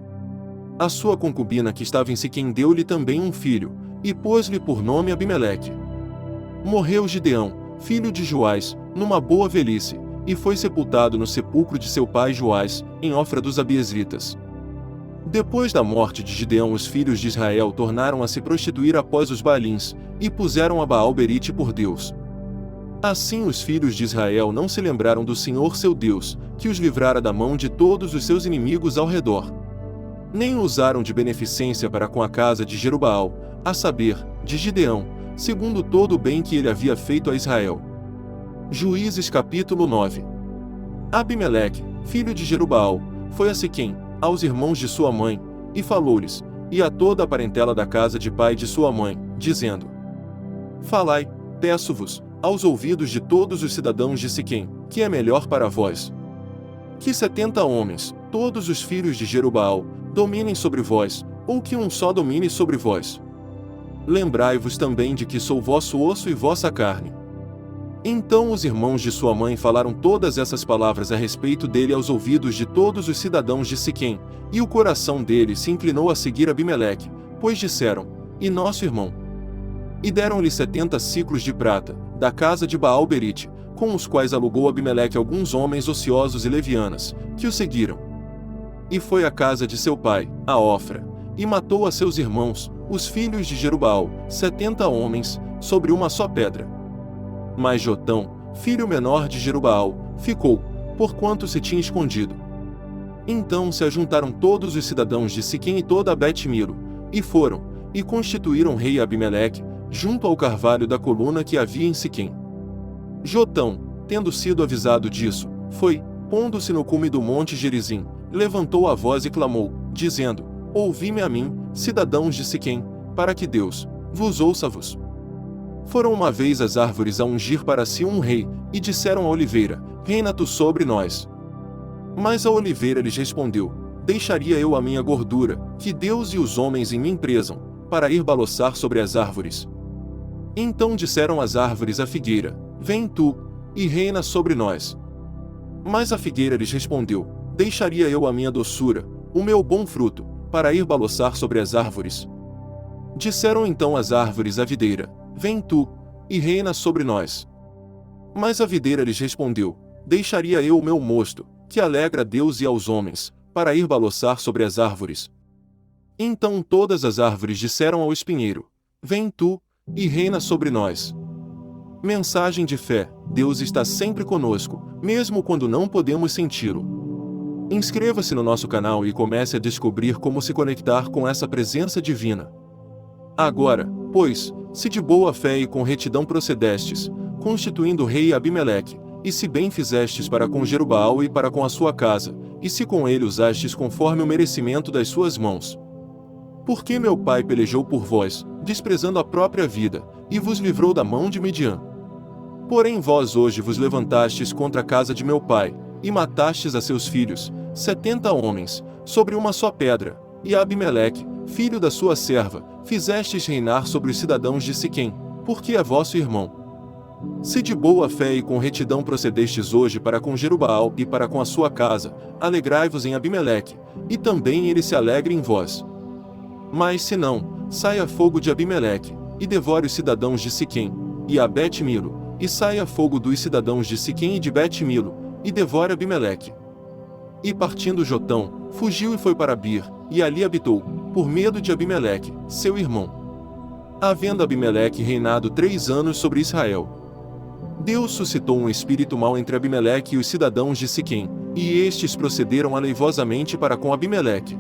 A sua concubina que estava em Siquém deu-lhe também um filho, e pôs-lhe por nome Abimeleque. Morreu Gideão, filho de Joás, numa boa velhice, e foi sepultado no sepulcro de seu pai Joás, em Ofra dos Abiezritas. Depois da morte de Gideão, os filhos de Israel tornaram a se prostituir após os Baalins, e puseram a Baal-Berite por Deus. Assim os filhos de Israel não se lembraram do Senhor seu Deus, que os livrara da mão de todos os seus inimigos ao redor. Nem usaram de beneficência para com a casa de Jerubaal, a saber, de Gideão, segundo todo o bem que ele havia feito a Israel. Juízes capítulo 9. Abimeleque, filho de Jerubaal, foi a Siquém, aos irmãos de sua mãe, e falou-lhes, e a toda a parentela da casa de pai de sua mãe, dizendo: falai, peço-vos, aos ouvidos de todos os cidadãos de Siquém, que é melhor para vós que 70 homens, todos os filhos de Jerubaal, dominem sobre vós, ou que um só domine sobre vós. Lembrai-vos também de que sou vosso osso e vossa carne. Então os irmãos de sua mãe falaram todas essas palavras a respeito dele aos ouvidos de todos os cidadãos de Siquém, e o coração dele se inclinou a seguir Abimeleque, pois disseram: e nosso irmão? E deram-lhe 70 siclos de prata, da casa de Baal-Berite, com os quais alugou Abimeleque alguns homens ociosos e levianas, que o seguiram. E foi à casa de seu pai, a Ofra, e matou a seus irmãos, os filhos de Jerubaal, 70 homens, sobre uma só pedra. Mas Jotão, filho menor de Jerubaal, ficou, porquanto se tinha escondido. Então se ajuntaram todos os cidadãos de Siquém e toda a Bet-Milo, e foram, e constituíram rei Abimeleque, junto ao carvalho da coluna que havia em Siquém. Jotão, tendo sido avisado disso, foi, pondo-se no cume do monte Gerizim, levantou a voz e clamou, dizendo: ouvi-me a mim, cidadãos de Siquém, para que Deus vos ouça-vos. Foram uma vez as árvores a ungir para si um rei, e disseram à oliveira: reina tu sobre nós. Mas a oliveira lhes respondeu: deixaria eu a minha gordura, que Deus e os homens em mim prezam, para ir baloçar sobre as árvores. Então disseram as árvores à figueira: Vem tu, e reina sobre nós. Mas a figueira lhes respondeu: Deixaria eu a minha doçura, o meu bom fruto, para ir baloçar sobre as árvores? Disseram então as árvores à videira: Vem tu, e reina sobre nós. Mas a videira lhes respondeu: Deixaria eu o meu mosto, que alegra a Deus e aos homens, para ir baloçar sobre as árvores? Então todas as árvores disseram ao espinheiro: Vem tu, e reina sobre nós. Mensagem de fé: Deus está sempre conosco, mesmo quando não podemos senti-lo. Inscreva-se no nosso canal e comece a descobrir como se conectar com essa presença divina. Agora, pois, se de boa fé e com retidão procedestes, constituindo o rei Abimeleque, e se bem fizestes para com Jerubaal e para com a sua casa, e se com ele usastes conforme o merecimento das suas mãos. Porque meu pai pelejou por vós, desprezando a própria vida, e vos livrou da mão de Midian. Porém vós hoje vos levantastes contra a casa de meu pai, e matastes a seus filhos, 70 homens, sobre uma só pedra, e a Abimeleque, filho da sua serva, fizestes reinar sobre os cidadãos de Siquém, porque é vosso irmão. Se de boa fé e com retidão procedestes hoje para com Jerubaal e para com a sua casa, alegrai-vos em Abimeleque, e também ele se alegre em vós. Mas se não, saia fogo de Abimeleque, e devore os cidadãos de Siquém, e a Bet-Milo, e saia fogo dos cidadãos de Siquém e de Bet-Milo, e devore Abimeleque. E partindo Jotão, fugiu e foi para Bir, e ali habitou, por medo de Abimeleque, seu irmão. Havendo Abimeleque reinado 3 anos sobre Israel, Deus suscitou um espírito mau entre Abimeleque e os cidadãos de Siquém, e estes procederam aleivosamente para com Abimeleque,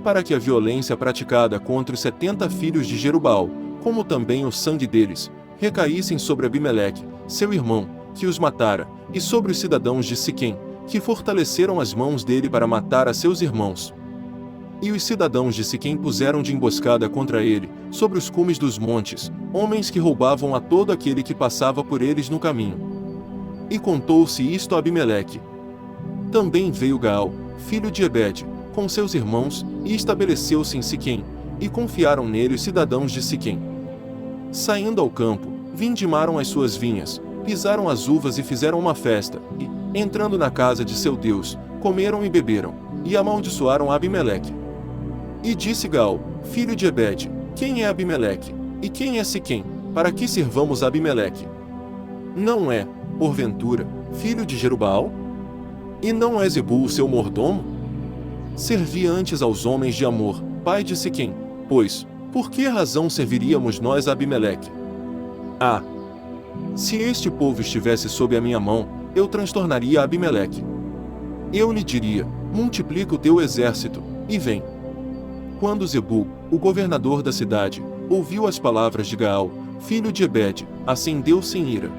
para que a violência praticada contra os 70 filhos de Jerubaal, como também o sangue deles, recaíssem sobre Abimeleque, seu irmão, que os matara, e sobre os cidadãos de Siquém, que fortaleceram as mãos dele para matar a seus irmãos. E os cidadãos de Siquém puseram de emboscada contra ele, sobre os cumes dos montes, homens que roubavam a todo aquele que passava por eles no caminho. E contou-se isto a Abimeleque. Também veio Gaal, filho de Ebed, com seus irmãos, e estabeleceu-se em Siquém, e confiaram nele os cidadãos de Siquém. Saindo ao campo, vindimaram as suas vinhas, pisaram as uvas e fizeram uma festa, e, entrando na casa de seu Deus, comeram e beberam, e amaldiçoaram Abimeleque. E disse Gaal, filho de Ebed: Quem é Abimeleque? E quem é Siquém, para que sirvamos a Abimeleque? Não é, porventura, filho de Jerubaal? E não é Zebul o seu mordomo? Servi antes aos homens de Amor, pai de Siquém, pois, por que razão serviríamos nós a Abimeleque? Ah! Se este povo estivesse sob a minha mão, eu transtornaria Abimeleque. Eu lhe diria: multiplica o teu exército, e vem. Quando Zebul, o governador da cidade, ouviu as palavras de Gaal, filho de Ebed, acendeu-se em ira.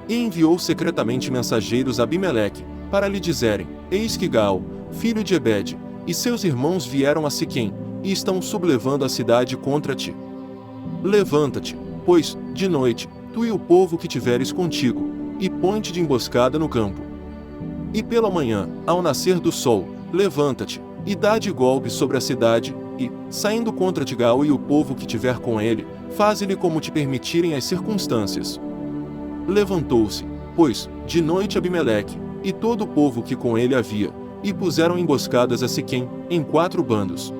E enviou secretamente mensageiros a Abimeleque, para lhe dizerem: Eis que Gaal, filho de Ebed, e seus irmãos vieram a Siquém, e estão sublevando a cidade contra ti. Levanta-te, pois, de noite, tu e o povo que tiveres contigo, e põe-te de emboscada no campo. E pela manhã, ao nascer do sol, levanta-te, e dá de golpe sobre a cidade, e, saindo contra ti Gaal e o povo que tiver com ele, faze-lhe como te permitirem as circunstâncias. Levantou-se, pois, de noite Abimeleque, e todo o povo que com ele havia, e puseram emboscadas a Siquém, em 4 bandos.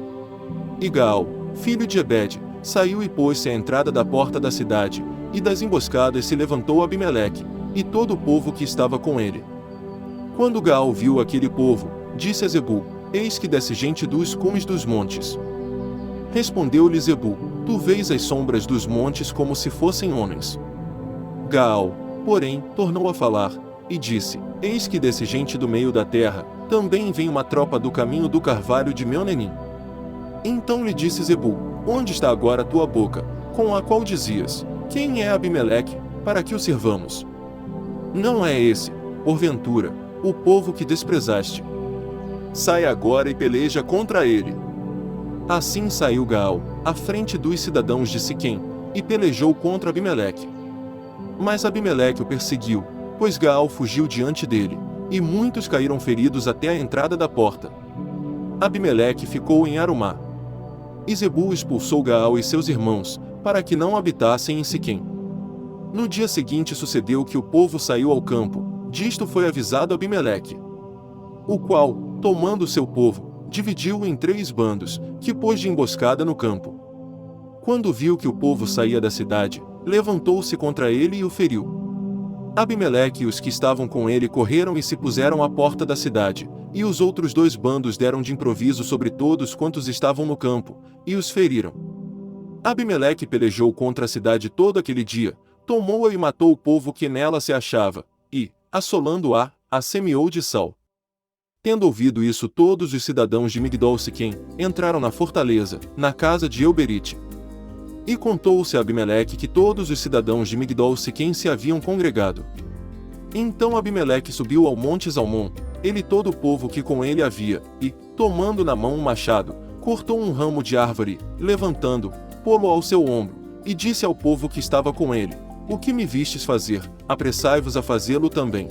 E Gaal, filho de Ebed, saiu e pôs-se à entrada da porta da cidade, e das emboscadas se levantou Abimeleque, e todo o povo que estava com ele. Quando Gaal viu aquele povo, disse a Zebul: Eis que desce gente dos cumes dos montes. Respondeu-lhe Zebul: Tu vês as sombras dos montes como se fossem homens. Gaal, porém, tornou a falar, e disse: Eis que desce gente do meio da terra, também vem uma tropa do caminho do carvalho de Meonenim. Então lhe disse Zebul: Onde está agora a tua boca, com a qual dizias: Quem é Abimeleque, para que o sirvamos? Não é esse, porventura, o povo que desprezaste. Sai agora e peleja contra ele. Assim saiu Gaal, à frente dos cidadãos de Siquém, e pelejou contra Abimeleque. Mas Abimeleque o perseguiu, pois Gaal fugiu diante dele, e muitos caíram feridos até a entrada da porta. Abimeleque ficou em Arumá. E Zebul expulsou Gaal e seus irmãos, para que não habitassem em Siquém. No dia seguinte sucedeu que o povo saiu ao campo, disto foi avisado Abimeleque. O qual, tomando seu povo, dividiu-o em 3 bandos, que pôs de emboscada no campo. Quando viu que o povo saía da cidade, levantou-se contra ele e o feriu. Abimeleque e os que estavam com ele correram e se puseram à porta da cidade, e os outros 2 bandos deram de improviso sobre todos quantos estavam no campo, e os feriram. Abimeleque pelejou contra a cidade todo aquele dia, tomou-a e matou o povo que nela se achava, e, assolando-a, a semeou de sal. Tendo ouvido isso, todos os cidadãos de Migdol-Siquém entraram na fortaleza, na casa de Euberite. E contou-se a Abimeleque que todos os cidadãos de Migdol-Siquém se haviam congregado. Então Abimeleque subiu ao monte Zalmon, ele e todo o povo que com ele havia, e, tomando na mão um machado, cortou um ramo de árvore, levantando, pô-lo ao seu ombro, e disse ao povo que estava com ele: O que me vistes fazer, apressai-vos a fazê-lo também.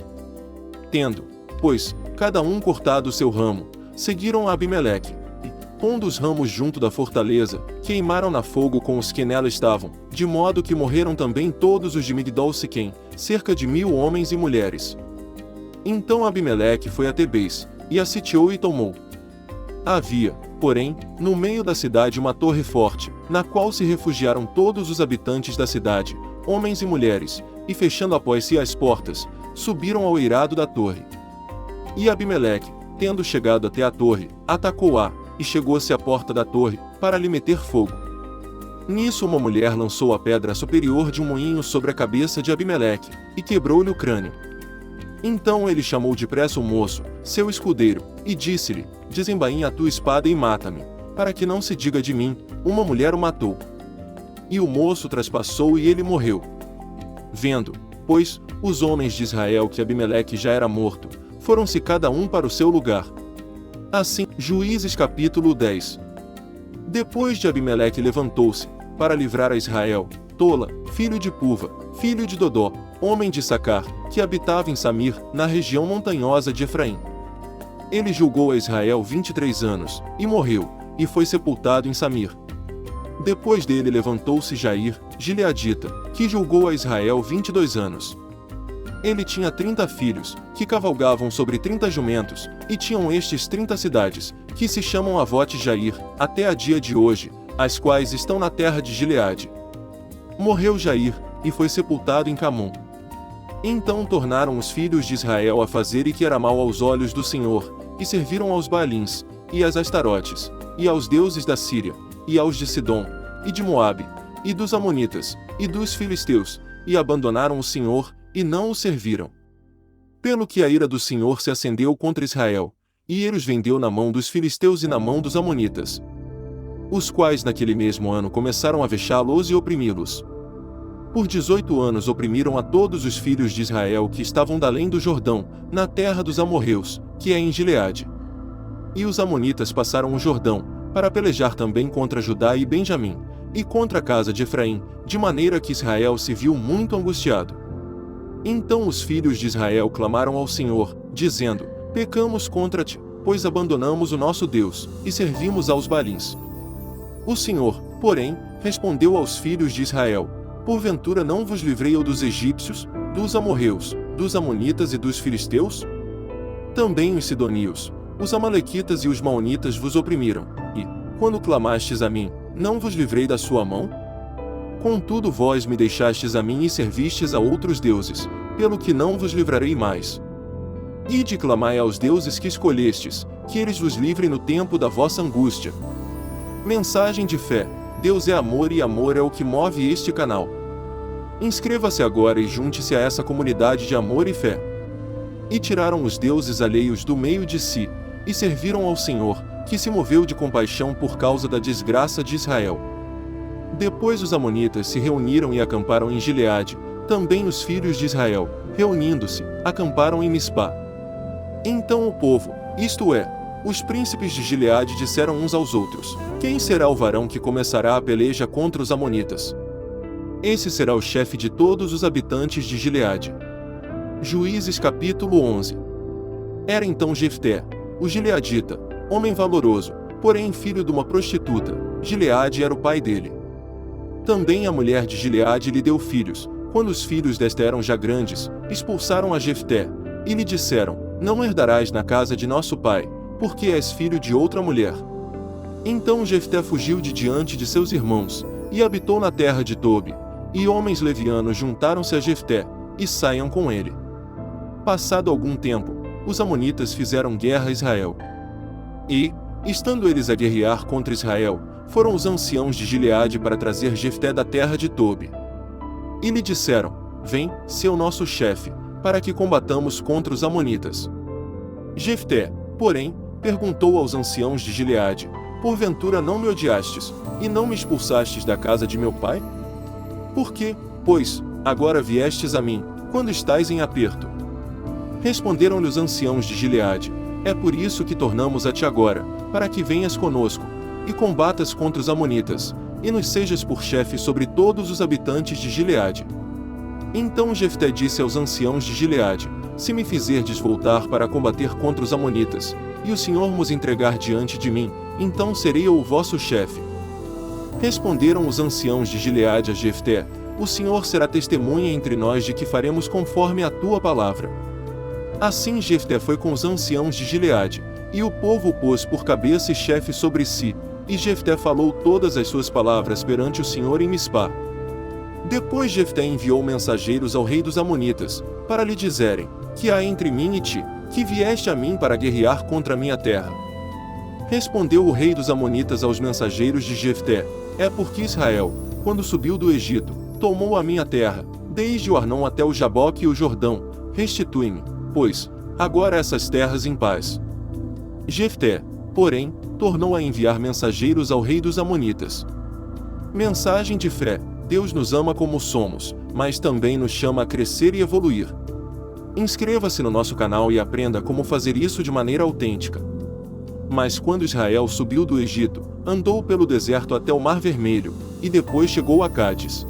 Tendo, pois, cada um cortado o seu ramo, seguiram a Abimeleque, e, pondo os ramos junto da fortaleza, queimaram na fogo com os que nela estavam, de modo que morreram também todos os de Migdol-Siquém, cerca de 1000 homens e mulheres. Então Abimeleque foi a Tebez, e a sitiou e tomou. Havia, porém, no meio da cidade uma torre forte, na qual se refugiaram todos os habitantes da cidade, homens e mulheres, e fechando após si as portas, subiram ao eirado da torre. E Abimeleque, tendo chegado até a torre, atacou-a, e chegou-se à porta da torre, para lhe meter fogo. Nisso uma mulher lançou a pedra superior de um moinho sobre a cabeça de Abimeleque, e quebrou-lhe o crânio. Então ele chamou depressa o moço, seu escudeiro, e disse-lhe: Desembainha a tua espada e mata-me, para que não se diga de mim, uma mulher o matou. E o moço traspassou e ele morreu. Vendo, pois, os homens de Israel que Abimeleque já era morto, foram-se cada um para o seu lugar. Assim, Juízes capítulo 10. Depois de Abimeleque levantou-se, para livrar a Israel, Tola, filho de Puva, filho de Dodó, homem de Sacar, que habitava em Samir, na região montanhosa de Efraim. Ele julgou a Israel 23 anos, e morreu, e foi sepultado em Samir. Depois dele levantou-se Jair, gileadita, que julgou a Israel 22 anos. Ele tinha 30 filhos, que cavalgavam sobre 30 jumentos, e tinham estes 30 cidades, que se chamam Avote Jair, até a dia de hoje, as quais estão na terra de Gileade. Morreu Jair, e foi sepultado em Camon. Então tornaram os filhos de Israel a fazer o que era mal aos olhos do Senhor, e serviram aos Baalins, e às Astarotes, e aos deuses da Síria, e aos de Sidom, e de Moabe, e dos Amonitas, e dos Filisteus, e abandonaram o Senhor, e não o serviram. Pelo que a ira do Senhor se acendeu contra Israel, e ele os vendeu na mão dos filisteus e na mão dos amonitas, os quais naquele mesmo ano começaram a vexá-los e oprimi-los. Por 18 anos oprimiram a todos os filhos de Israel que estavam da além do Jordão, na terra dos amorreus, que é em Gileade. E os amonitas passaram o Jordão, para pelejar também contra Judá e Benjamim, e contra a casa de Efraim, de maneira que Israel se viu muito angustiado. Então os filhos de Israel clamaram ao Senhor, dizendo: Pecamos contra ti, pois abandonamos o nosso Deus, e servimos aos Baalins. O Senhor, porém, respondeu aos filhos de Israel: Porventura não vos livrei eu dos egípcios, dos amorreus, dos amonitas e dos filisteus? Também os sidonios, os amalequitas e os maonitas vos oprimiram, e, quando clamastes a mim, não vos livrei da sua mão? Contudo vós me deixastes a mim e servistes a outros deuses, pelo que não vos livrarei mais. Ide e clamai aos deuses que escolhestes, que eles vos livrem no tempo da vossa angústia. Mensagem de fé: Deus é amor e amor é o que move este canal. Inscreva-se agora e junte-se a essa comunidade de amor e fé. E tiraram os deuses alheios do meio de si, e serviram ao Senhor, que se moveu de compaixão por causa da desgraça de Israel. Depois os amonitas se reuniram e acamparam em Gileade, também os filhos de Israel, reunindo-se, acamparam em Mispá. Então o povo, isto é, os príncipes de Gileade disseram uns aos outros: Quem será o varão que começará a peleja contra os amonitas? Esse será o chefe de todos os habitantes de Gileade. Juízes capítulo 11. Era então Jefté, o gileadita, homem valoroso, porém filho de uma prostituta. Gileade era o pai dele. Também a mulher de Gileade lhe deu filhos. Quando os filhos desta eram já grandes, expulsaram a Jefté, e lhe disseram: Não herdarás na casa de nosso pai, porque és filho de outra mulher. Então Jefté fugiu de diante de seus irmãos, e habitou na terra de Tobi, e homens levianos juntaram-se a Jefté, e saiam com ele. Passado algum tempo, os amonitas fizeram guerra a Israel. E, estando eles a guerrear contra Israel, foram os anciãos de Gileade para trazer Jefté da terra de Tobi. E lhe disseram: Vem, sê o nosso chefe, para que combatamos contra os amonitas. Jefté, porém, perguntou aos anciãos de Gileade: Porventura não me odiastes, e não me expulsastes da casa de meu pai? Por que, pois, agora viestes a mim, quando estais em aperto? Responderam-lhe os anciãos de Gileade: É por isso que tornamos a ti agora, para que venhas conosco, e combatas contra os amonitas, e nos sejas por chefe sobre todos os habitantes de Gileade. Então Jefté disse aos anciãos de Gileade: Se me fizerdes voltar para combater contra os amonitas, e o Senhor nos entregar diante de mim, então serei eu o vosso chefe. Responderam os anciãos de Gileade a Jefté: O Senhor será testemunha entre nós de que faremos conforme a tua palavra. Assim Jefté foi com os anciãos de Gileade, e o povo o pôs por cabeça e chefe sobre si, e Jefté falou todas as suas palavras perante o Senhor em Mispá. Depois Jefté enviou mensageiros ao rei dos amonitas, para lhe dizerem: Que há entre mim e ti, que vieste a mim para guerrear contra a minha terra? Respondeu o rei dos amonitas aos mensageiros de Jefté: É porque Israel, quando subiu do Egito, tomou a minha terra, desde o Arnon até o Jaboque e o Jordão. Restitui-me, pois, agora essas terras em paz. Jefté, porém, tornou a enviar mensageiros ao rei dos amonitas. Mensagem de fé: Deus nos ama como somos, mas também nos chama a crescer e evoluir. Inscreva-se no nosso canal e aprenda como fazer isso de maneira autêntica. Mas quando Israel subiu do Egito, andou pelo deserto até o Mar Vermelho, e depois chegou a Cádiz.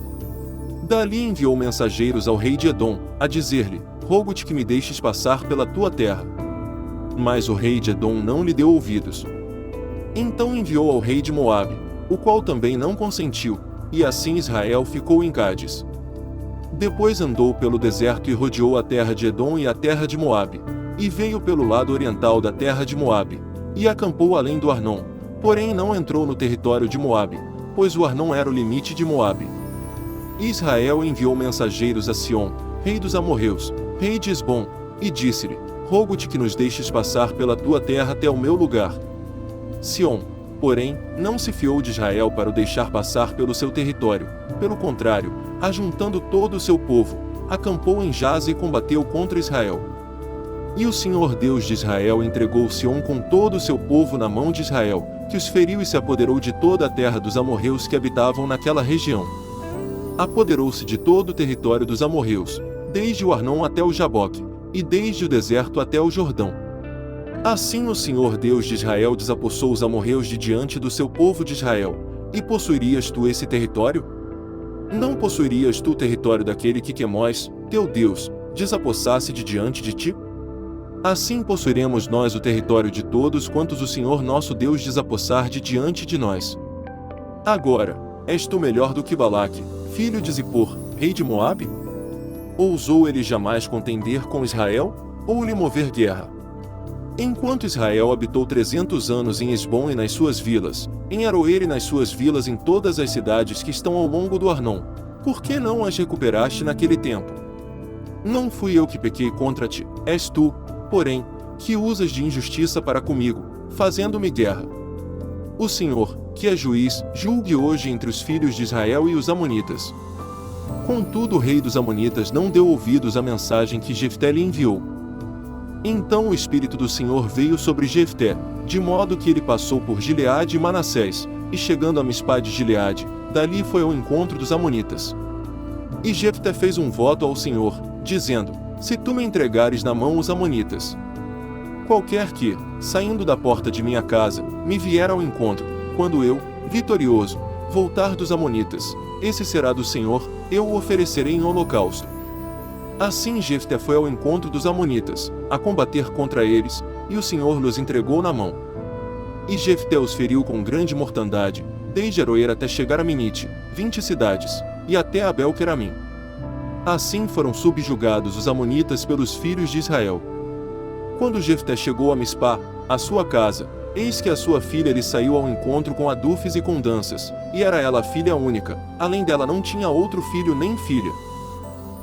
Dali enviou mensageiros ao rei de Edom, a dizer-lhe: Rogo-te que me deixes passar pela tua terra. Mas o rei de Edom não lhe deu ouvidos. Então enviou ao rei de Moabe, o qual também não consentiu, e assim Israel ficou em Cádiz. Depois andou pelo deserto e rodeou a terra de Edom e a terra de Moabe, e veio pelo lado oriental da terra de Moabe, e acampou além do Arnon, porém não entrou no território de Moabe, pois o Arnon era o limite de Moabe. Israel enviou mensageiros a Sion, rei dos amorreus, rei de Esbom, e disse-lhe: Rogo-te que nos deixes passar pela tua terra até o meu lugar. Sion, porém, não se fiou de Israel para o deixar passar pelo seu território. Pelo contrário, ajuntando todo o seu povo, acampou em Jaza e combateu contra Israel. E o Senhor Deus de Israel entregou Sion com todo o seu povo na mão de Israel, que os feriu e se apoderou de toda a terra dos amorreus que habitavam naquela região. Apoderou-se de todo o território dos amorreus, desde o Arnon até o Jaboque, e desde o deserto até o Jordão. Assim o Senhor Deus de Israel desapossou os amorreus de diante do seu povo de Israel. E possuirias tu esse território? Não possuirias tu o território daquele que Quemós, teu Deus, desapossasse de diante de ti? Assim possuiremos nós o território de todos quantos o Senhor nosso Deus desapossar de diante de nós. Agora, és tu melhor do que Balaque, filho de Zippor, rei de Moabe? Ousou ele jamais contender com Israel, ou lhe mover guerra? Enquanto Israel habitou 300 anos em Esbom e nas suas vilas, em Aroer e nas suas vilas em todas as cidades que estão ao longo do Arnon, por que não as recuperaste naquele tempo? Não fui eu que pequei contra ti, és tu, porém, que usas de injustiça para comigo, fazendo-me guerra. O Senhor, que é juiz, julgue hoje entre os filhos de Israel e os amonitas. Contudo o rei dos amonitas não deu ouvidos à mensagem que Jefté lhe enviou. Então o Espírito do Senhor veio sobre Jefté, de modo que ele passou por Gileade e Manassés, e chegando a Mispá de Gileade, dali foi ao encontro dos amonitas. E Jefté fez um voto ao Senhor, dizendo: Se tu me entregares na mão os amonitas, qualquer que, saindo da porta de minha casa, me vier ao encontro, quando eu, vitorioso, voltar dos amonitas, esse será do Senhor, eu o oferecerei em holocausto. Assim Jefté foi ao encontro dos amonitas, a combater contra eles, e o Senhor lhes entregou na mão. E Jefté os feriu com grande mortandade, desde Aroer até chegar a Minite, 20 cidades, e até Abel-Queramim. Assim foram subjugados os amonitas pelos filhos de Israel. Quando Jefté chegou a Mispá, a sua casa, eis que a sua filha lhe saiu ao encontro com adufes e com danças, e era ela filha única, além dela não tinha outro filho nem filha.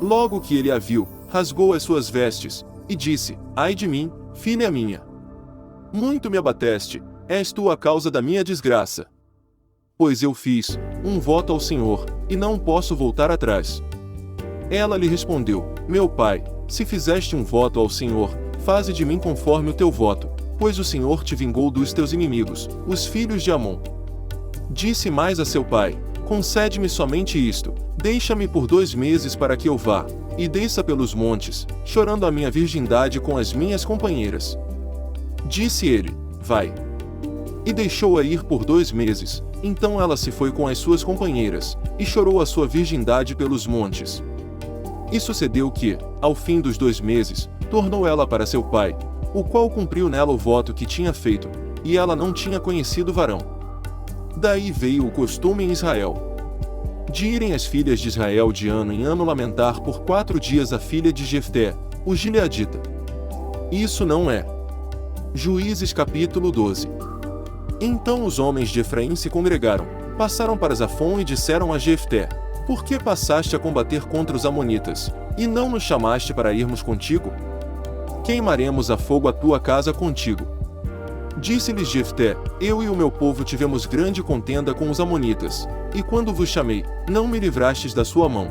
Logo que ele a viu, rasgou as suas vestes, e disse: Ai de mim, filha minha! Muito me abateste, és tu a causa da minha desgraça. Pois eu fiz um voto ao Senhor, e não posso voltar atrás. Ela lhe respondeu: Meu pai, se fizeste um voto ao Senhor, faze de mim conforme o teu voto, pois o Senhor te vingou dos teus inimigos, os filhos de Amon. Disse mais a seu pai: Concede-me somente isto, deixa-me por 2 meses para que eu vá, e desça pelos montes, chorando a minha virgindade com as minhas companheiras. Disse ele: Vai. E deixou-a ir por 2 meses, então ela se foi com as suas companheiras, e chorou a sua virgindade pelos montes. E sucedeu que, ao fim dos 2 meses, tornou ela para seu pai, o qual cumpriu nela o voto que tinha feito, e ela não tinha conhecido varão. Daí veio o costume em Israel de irem as filhas de Israel de ano em ano lamentar por 4 dias a filha de Jefté, o gileadita. Isso não é. Juízes capítulo 12. Então os homens de Efraim se congregaram, passaram para Zafon e disseram a Jefté: Por que passaste a combater contra os amonitas, e não nos chamaste para irmos contigo? Queimaremos a fogo a tua casa contigo. Disse-lhes Jefté: Eu e o meu povo tivemos grande contenda com os amonitas, e quando vos chamei, não me livrastes da sua mão.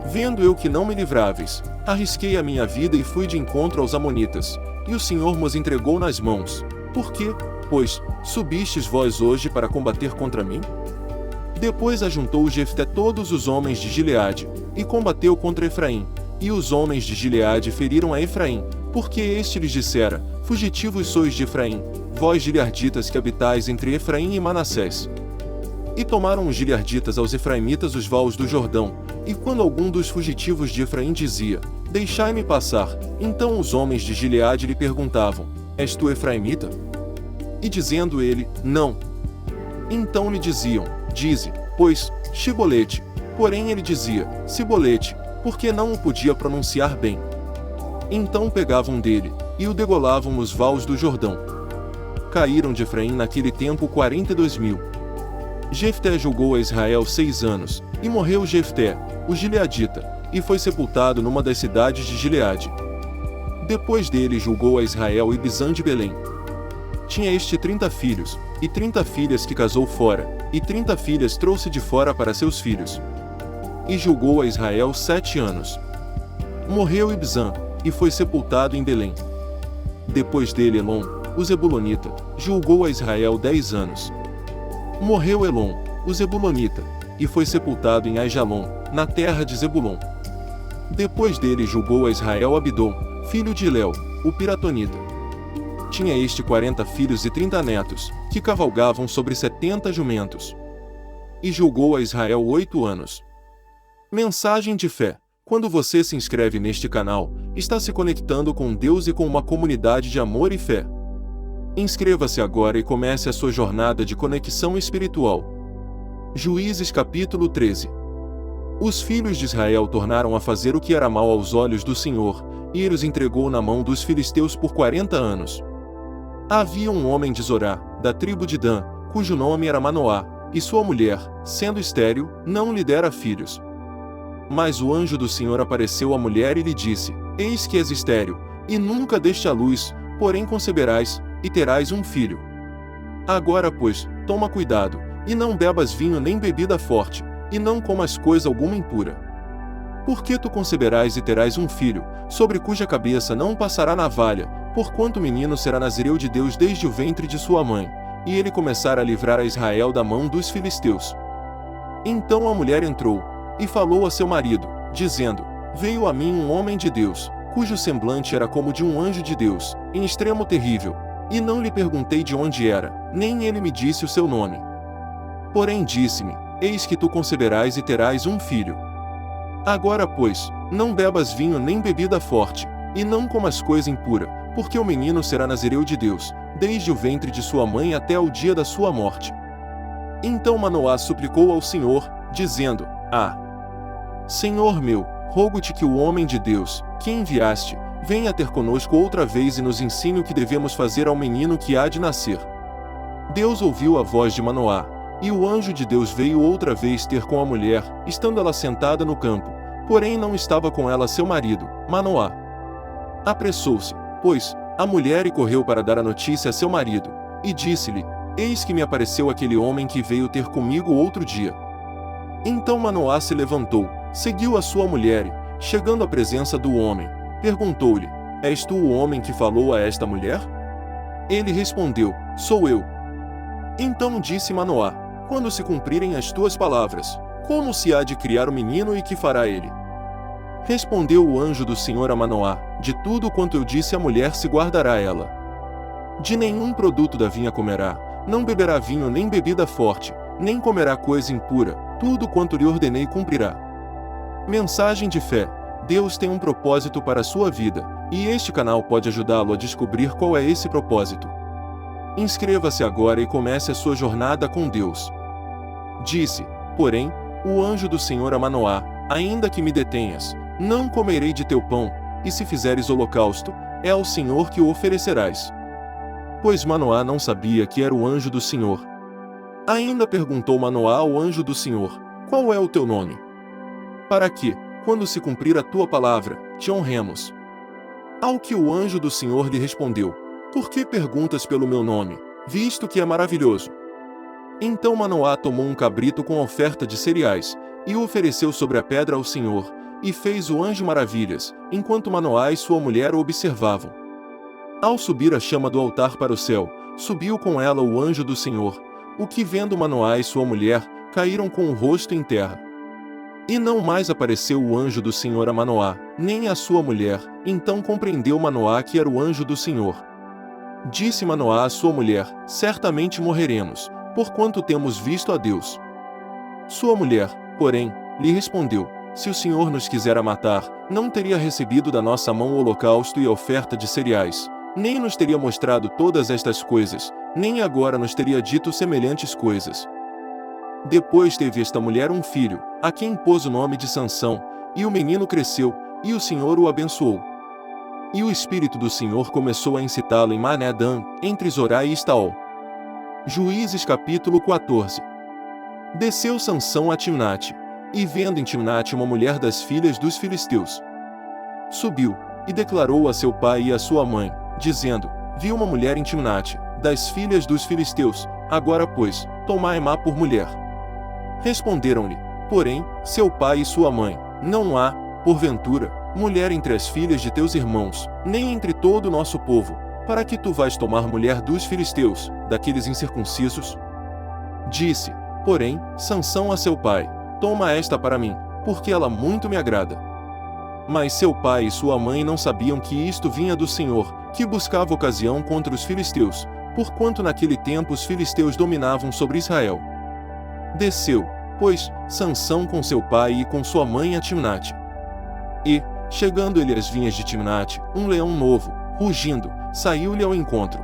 Vendo eu que não me livráveis, arrisquei a minha vida e fui de encontro aos amonitas, e o Senhor nos entregou nas mãos. Por quê, pois, subistes vós hoje para combater contra mim? Depois ajuntou Jefté todos os homens de Gileade, e combateu contra Efraim, e os homens de Gileade feriram a Efraim, porque este lhes dissera: Fugitivos sois de Efraim, vós gileaditas que habitais entre Efraim e Manassés. E tomaram os gileaditas aos efraimitas os vales do Jordão, e quando algum dos fugitivos de Efraim dizia: Deixai-me passar, então os homens de Gileade lhe perguntavam: És tu efraimita? E dizendo ele: Não. Então lhe diziam: Dize, pois, Shibolete. Porém ele dizia: Sibolete, porque não o podia pronunciar bem. Então pegavam dele, e o degolavam nos vales do Jordão. Caíram de Efraim naquele tempo 42.000. Jefté julgou a Israel 6 anos, e morreu Jefté, o gileadita, e foi sepultado numa das cidades de Gileade. Depois dele julgou a Israel Ibzan de Belém. Tinha este 30 filhos, e 30 filhas que casou fora, e 30 filhas trouxe de fora para seus filhos. E julgou a Israel 7 anos. Morreu Ibzan, e foi sepultado em Belém. Depois dele Elon, o Zebulonita, julgou a Israel 10 anos. Morreu Elon, o Zebulonita, e foi sepultado em Aijalon, na terra de Zebulon. Depois dele julgou a Israel Abidom, filho de Léu, o Piratonita. Tinha este 40 filhos e 30 netos, que cavalgavam sobre 70 jumentos. E julgou a Israel 8 anos. Mensagem de fé. Quando você se inscreve neste canal, está se conectando com Deus e com uma comunidade de amor e fé. Inscreva-se agora e comece a sua jornada de conexão espiritual. Juízes capítulo 13. Os filhos de Israel tornaram a fazer o que era mal aos olhos do Senhor, e ele os entregou na mão dos filisteus por 40 anos. Havia um homem de Zorá, da tribo de Dan, cujo nome era Manoá, e sua mulher, sendo estéril, não lhe dera filhos. Mas o anjo do Senhor apareceu à mulher e lhe disse: Eis que és estéril, e nunca deste à luz, porém conceberás, e terás um filho. Agora, pois, toma cuidado, e não bebas vinho nem bebida forte, e não comas coisa alguma impura. Porque tu conceberás e terás um filho, sobre cuja cabeça não passará navalha, porquanto o menino será nazireu de Deus desde o ventre de sua mãe, e ele começará a livrar a Israel da mão dos filisteus. Então a mulher entrou, e falou a seu marido, dizendo: Veio a mim um homem de Deus, cujo semblante era como de um anjo de Deus, em extremo terrível, e não lhe perguntei de onde era, nem ele me disse o seu nome. Porém disse-me: Eis que tu conceberás e terás um filho. Agora, pois, não bebas vinho nem bebida forte, e não comas coisa impura, porque o menino será nazireu de Deus, desde o ventre de sua mãe até o dia da sua morte. Então Manoá suplicou ao Senhor, dizendo: Senhor meu, rogo-te que o homem de Deus, que enviaste, venha ter conosco outra vez e nos ensine o que devemos fazer ao menino que há de nascer. Deus ouviu a voz de Manoá, e o anjo de Deus veio outra vez ter com a mulher, estando ela sentada no campo, porém não estava com ela seu marido, Manoá. Apressou-se, pois, a mulher e correu para dar a notícia a seu marido, e disse-lhe: Eis que me apareceu aquele homem que veio ter comigo outro dia. Então Manoá se levantou, seguiu a sua mulher e, chegando à presença do homem, perguntou-lhe: És tu o homem que falou a esta mulher? Ele respondeu: Sou eu. Então disse Manoá: Quando se cumprirem as tuas palavras, como se há de criar o menino e que fará ele? Respondeu o anjo do Senhor a Manoá: De tudo quanto eu disse à mulher se guardará ela. De nenhum produto da vinha comerá, não beberá vinho nem bebida forte, nem comerá coisa impura, tudo quanto lhe ordenei cumprirá. Mensagem de fé: Deus tem um propósito para a sua vida, e este canal pode ajudá-lo a descobrir qual é esse propósito. Inscreva-se agora e comece a sua jornada com Deus. Disse, porém, o anjo do Senhor a Manoá: Ainda que me detenhas, não comerei de teu pão, e se fizeres holocausto, é ao Senhor que o oferecerás. Pois Manoá não sabia que era o anjo do Senhor. Ainda perguntou Manoá ao anjo do Senhor: Qual é o teu nome? Para que, quando se cumprir a tua palavra, te honremos. Ao que o anjo do Senhor lhe respondeu: Por que perguntas pelo meu nome, visto que é maravilhoso? Então Manoá tomou um cabrito com oferta de cereais, e o ofereceu sobre a pedra ao Senhor, e fez o anjo maravilhas, enquanto Manoá e sua mulher o observavam. Ao subir a chama do altar para o céu, subiu com ela o anjo do Senhor, o que vendo Manoá e sua mulher, caíram com o rosto em terra. E não mais apareceu o anjo do Senhor a Manoá, nem a sua mulher. Então compreendeu Manoá que era o anjo do Senhor. Disse Manoá à sua mulher: Certamente morreremos, porquanto temos visto a Deus. Sua mulher, porém, lhe respondeu: Se o Senhor nos quisera matar, não teria recebido da nossa mão o holocausto e a oferta de cereais, nem nos teria mostrado todas estas coisas, nem agora nos teria dito semelhantes coisas. Depois teve esta mulher um filho, a quem pôs o nome de Sansão, e o menino cresceu, e o Senhor o abençoou. E o Espírito do Senhor começou a incitá-lo em Mané-Dan, entre Zorá e Estaol. Juízes capítulo 14. Desceu Sansão a Timnate, e vendo em Timnate uma mulher das filhas dos filisteus, subiu, e declarou a seu pai e a sua mãe, dizendo: Vi uma mulher em Timnate, das filhas dos filisteus, agora pois, tomai-ma por mulher. Responderam-lhe, porém, seu pai e sua mãe: Não há, porventura, mulher entre as filhas de teus irmãos, nem entre todo o nosso povo, para que tu vais tomar mulher dos filisteus, daqueles incircuncisos? Disse, porém, Sansão a seu pai: Toma esta para mim, porque ela muito me agrada. Mas seu pai e sua mãe não sabiam que isto vinha do Senhor, que buscava ocasião contra os filisteus, porquanto naquele tempo os filisteus dominavam sobre Israel. Desceu, pois, Sansão com seu pai e com sua mãe a Timnate. E, chegando ele às vinhas de Timnate, um leão novo, rugindo, saiu-lhe ao encontro.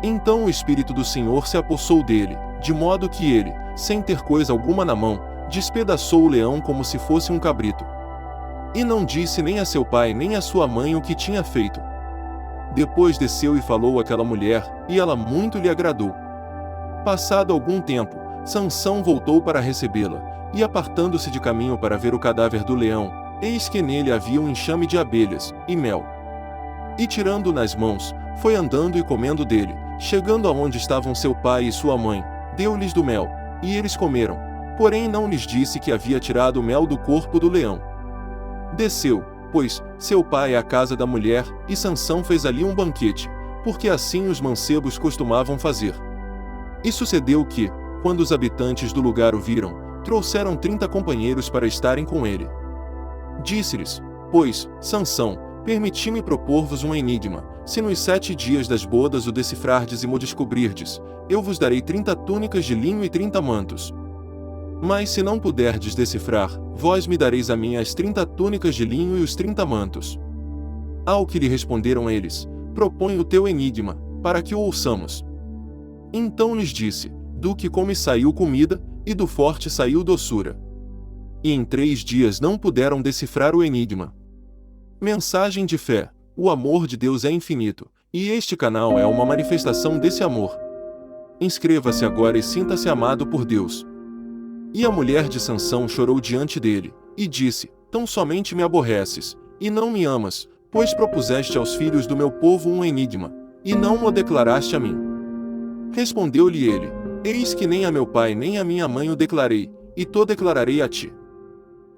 Então o Espírito do Senhor se apossou dele, de modo que ele, sem ter coisa alguma na mão, despedaçou o leão como se fosse um cabrito. E não disse nem a seu pai nem a sua mãe o que tinha feito. Depois desceu e falou àquela mulher, e ela muito lhe agradou. Passado algum tempo, Sansão voltou para recebê-la, e apartando-se de caminho para ver o cadáver do leão, eis que nele havia um enxame de abelhas, e mel. E tirando-o nas mãos, foi andando e comendo dele, chegando aonde estavam seu pai e sua mãe, deu-lhes do mel, e eles comeram, porém não lhes disse que havia tirado o mel do corpo do leão. Desceu, pois, seu pai à casa da mulher, e Sansão fez ali um banquete, porque assim os mancebos costumavam fazer. E sucedeu que, quando os habitantes do lugar o viram, trouxeram 30 companheiros para estarem com ele. Disse-lhes, pois, Sansão: Permiti-me propor-vos um enigma, se nos 7 dias das bodas o decifrardes e mo descobrirdes, eu vos darei 30 túnicas de linho e 30 mantos. Mas se não puderdes decifrar, vós me dareis a mim as 30 túnicas de linho e os 30 mantos. Ao que lhe responderam eles: Propõe o teu enigma, para que o ouçamos. Então lhes disse: do que come saiu comida, e do forte saiu doçura. E em 3 dias não puderam decifrar o enigma. Mensagem de fé: o amor de Deus é infinito, e este canal é uma manifestação desse amor. Inscreva-se agora e sinta-se amado por Deus. E a mulher de Sansão chorou diante dele, e disse: tão somente me aborreces, e não me amas, pois propuseste aos filhos do meu povo um enigma, e não o declaraste a mim. Respondeu-lhe ele: eis que nem a meu pai nem a minha mãe o declarei, e to declararei a ti.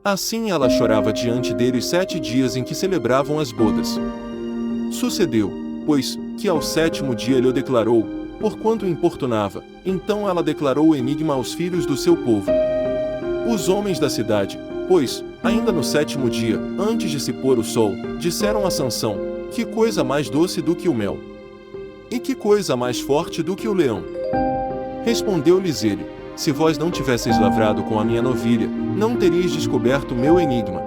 Assim ela chorava diante deles 7 dias em que celebravam as bodas. Sucedeu, pois, que ao 7º dia ele o declarou, porquanto o importunava. Então ela declarou o enigma aos filhos do seu povo. Os homens da cidade, pois, ainda no 7º dia, antes de se pôr o sol, disseram a Sansão: que coisa mais doce do que o mel! E que coisa mais forte do que o leão! Respondeu-lhes ele: se vós não tivesseis lavrado com a minha novilha, não teríeis descoberto o meu enigma.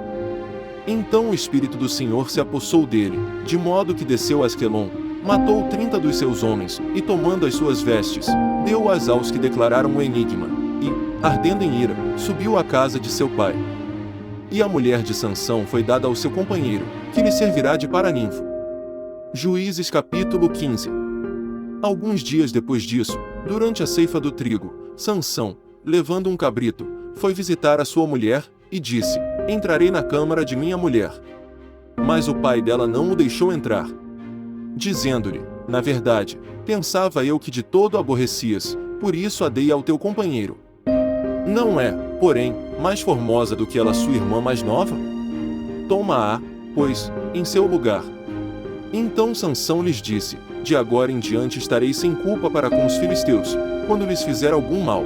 Então o Espírito do Senhor se apossou dele, de modo que desceu a Asquelon, matou 30 dos seus homens, e tomando as suas vestes, deu-as aos que declararam o enigma, e, ardendo em ira, subiu à casa de seu pai. E a mulher de Sansão foi dada ao seu companheiro, que lhe servirá de paraninfo. Juízes capítulo 15. Alguns dias depois disso, durante a ceifa do trigo, Sansão, levando um cabrito, foi visitar a sua mulher, e disse: entrarei na câmara de minha mulher. Mas o pai dela não o deixou entrar, dizendo-lhe: na verdade, pensava eu que de todo a aborrecias, por isso a dei ao teu companheiro. Não é, porém, mais formosa do que ela sua irmã mais nova? Toma-a, pois, em seu lugar. Então Sansão lhes disse: de agora em diante estarei sem culpa para com os filisteus, quando lhes fizer algum mal.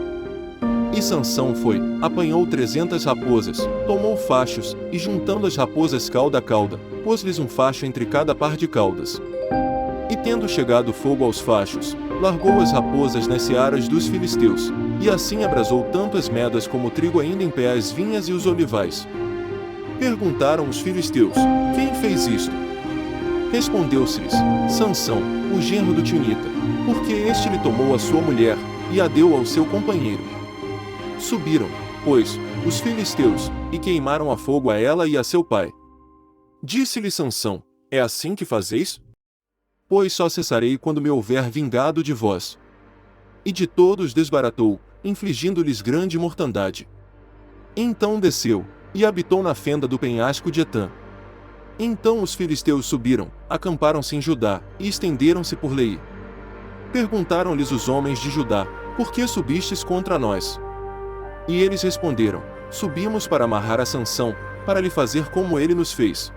E Sansão foi, apanhou 300 raposas, tomou fachos, e juntando as raposas cauda a cauda, pôs-lhes um facho entre cada par de caudas. E tendo chegado fogo aos fachos, largou as raposas nas searas dos filisteus, e assim abrasou tanto as medas como o trigo ainda em pé, as vinhas e os olivais. Perguntaram os filisteus: quem fez isto? Respondeu-se-lhes: Sansão, o genro do Tinita, porque este lhe tomou a sua mulher, e a deu ao seu companheiro. Subiram, pois, os filisteus, e queimaram a fogo a ela e a seu pai. Disse-lhe Sansão: é assim que fazeis? Pois só cessarei quando me houver vingado de vós. E de todos desbaratou, infligindo-lhes grande mortandade. Então desceu, e habitou na fenda do penhasco de Etã. Então os filisteus subiram, acamparam-se em Judá, e estenderam-se por Leí. Perguntaram-lhes os homens de Judá: por que subistes contra nós? E eles responderam: subimos para amarrar a Sansão, para lhe fazer como ele nos fez.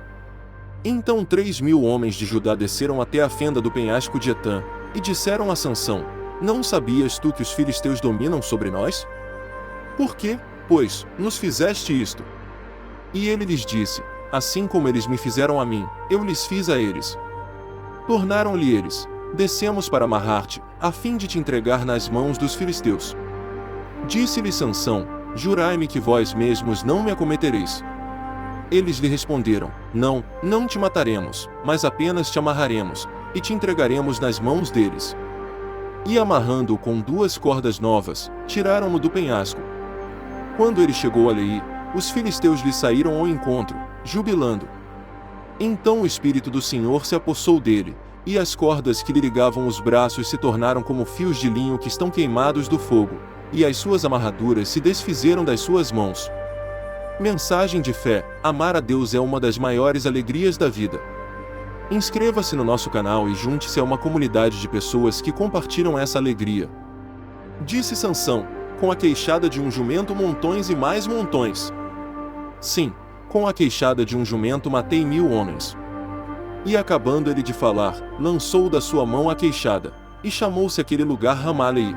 Então 3.000 homens de Judá desceram até a fenda do penhasco de Etã, e disseram a Sansão: não sabias tu que os filisteus dominam sobre nós? Por que, pois, nos fizeste isto? E ele lhes disse: assim como eles me fizeram a mim, eu lhes fiz a eles. Tornaram-lhe eles: descemos para amarrar-te, a fim de te entregar nas mãos dos filisteus. Disse-lhe Sansão: jurai-me que vós mesmos não me acometereis. Eles lhe responderam: não, não te mataremos, mas apenas te amarraremos, e te entregaremos nas mãos deles. E amarrando-o com 2 cordas novas, tiraram-no do penhasco. Quando ele chegou a Leí, os filisteus lhe saíram ao encontro, jubilando. Então o Espírito do Senhor se apossou dele, e as cordas que lhe ligavam os braços se tornaram como fios de linho que estão queimados do fogo, e as suas amarraduras se desfizeram das suas mãos. Mensagem de fé: amar a Deus é uma das maiores alegrias da vida. Inscreva-se no nosso canal e junte-se a uma comunidade de pessoas que compartilham essa alegria. Disse Sansão: com a queixada de um jumento montões e mais montões. Sim, com a queixada de um jumento matei 1000 homens. E acabando ele de falar, lançou da sua mão a queixada, e chamou-se aquele lugar Ramá-Leí.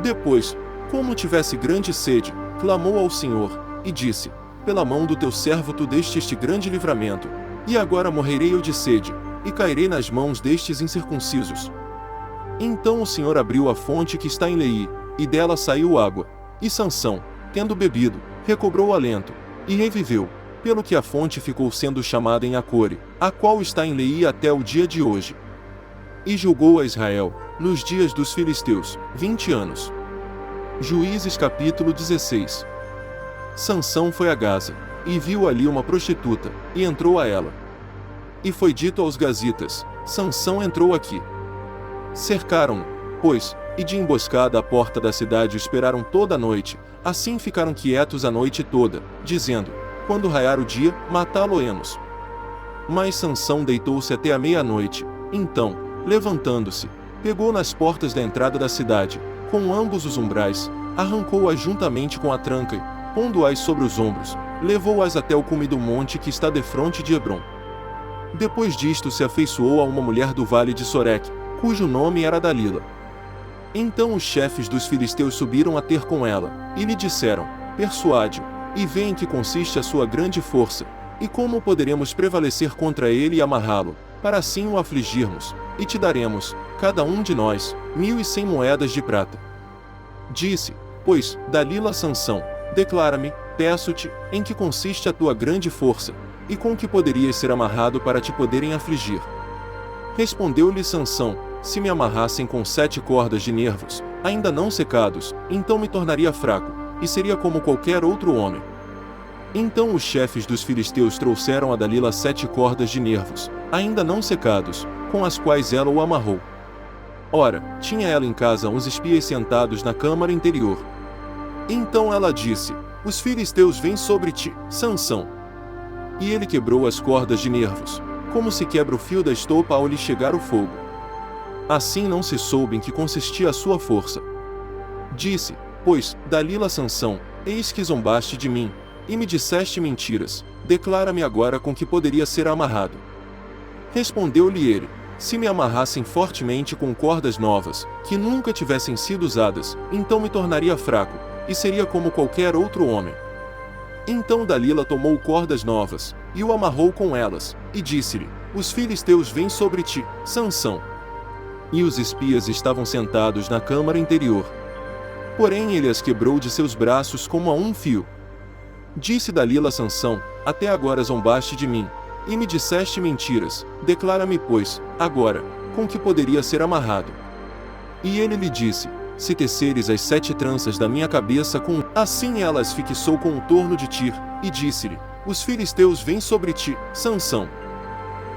Depois, como tivesse grande sede, clamou ao Senhor, e disse: pela mão do teu servo tu deste este grande livramento, e agora morrerei eu de sede, e cairei nas mãos destes incircuncisos. Então o Senhor abriu a fonte que está em Leí, e dela saiu água, e Sansão, tendo bebido, recobrou o alento, e reviveu, pelo que a fonte ficou sendo chamada em Acore, a qual está em Leí até o dia de hoje. E julgou a Israel, nos dias dos filisteus, 20 anos. Juízes capítulo 16. Sansão foi a Gaza, e viu ali uma prostituta, e entrou a ela. E foi dito aos gazitas: Sansão entrou aqui. Cercaram-no, pois, e de emboscada à porta da cidade o esperaram toda a noite, assim ficaram quietos a noite toda, dizendo: quando raiar o dia, matá-lo-emos. Mas Sansão deitou-se até a meia-noite, então, levantando-se, pegou nas portas da entrada da cidade, com ambos os umbrais, arrancou-as juntamente com a tranca e, pondo-as sobre os ombros, levou-as até o cume do monte que está defronte de Hebrom. Depois disto se afeiçoou a uma mulher do vale de Soreque, cujo nome era Dalila. Então os chefes dos filisteus subiram a ter com ela, e lhe disseram: persuade-o, e vê em que consiste a sua grande força, e como poderemos prevalecer contra ele e amarrá-lo, para assim o afligirmos, e te daremos, cada um de nós, 1.100 moedas de prata. Disse, pois, Dalila a Sansão: declara-me, peço-te, em que consiste a tua grande força, e com que poderias ser amarrado para te poderem afligir. Respondeu-lhe Sansão: se me amarrassem com 7 cordas de nervos, ainda não secados, então me tornaria fraco, e seria como qualquer outro homem. Então os chefes dos filisteus trouxeram a Dalila 7 cordas de nervos, ainda não secados, com as quais ela o amarrou. Ora, tinha ela em casa uns espias sentados na câmara interior. Então ela disse: os filisteus vêm sobre ti, Sansão. E ele quebrou as cordas de nervos, como se quebra o fio da estopa ao lhe chegar o fogo. Assim não se soube em que consistia a sua força. Disse, pois, Dalila a Sansão: eis que zombaste de mim, e me disseste mentiras, declara-me agora com que poderia ser amarrado. Respondeu-lhe ele: se me amarrassem fortemente com cordas novas, que nunca tivessem sido usadas, então me tornaria fraco, e seria como qualquer outro homem. Então Dalila tomou cordas novas, e o amarrou com elas, e disse-lhe: os filisteus vêm sobre ti, Sansão. E os espias estavam sentados na câmara interior. Porém ele as quebrou de seus braços como a um fio. Disse Dalila a Sansão: até agora zombaste de mim, e me disseste mentiras, declara-me pois, agora, com que poderia ser amarrado. E ele lhe disse: se teceres as 7 tranças da minha cabeça com... Assim ela as fixou com o torno de Tir, e disse-lhe: os filisteus vêm sobre ti, Sansão.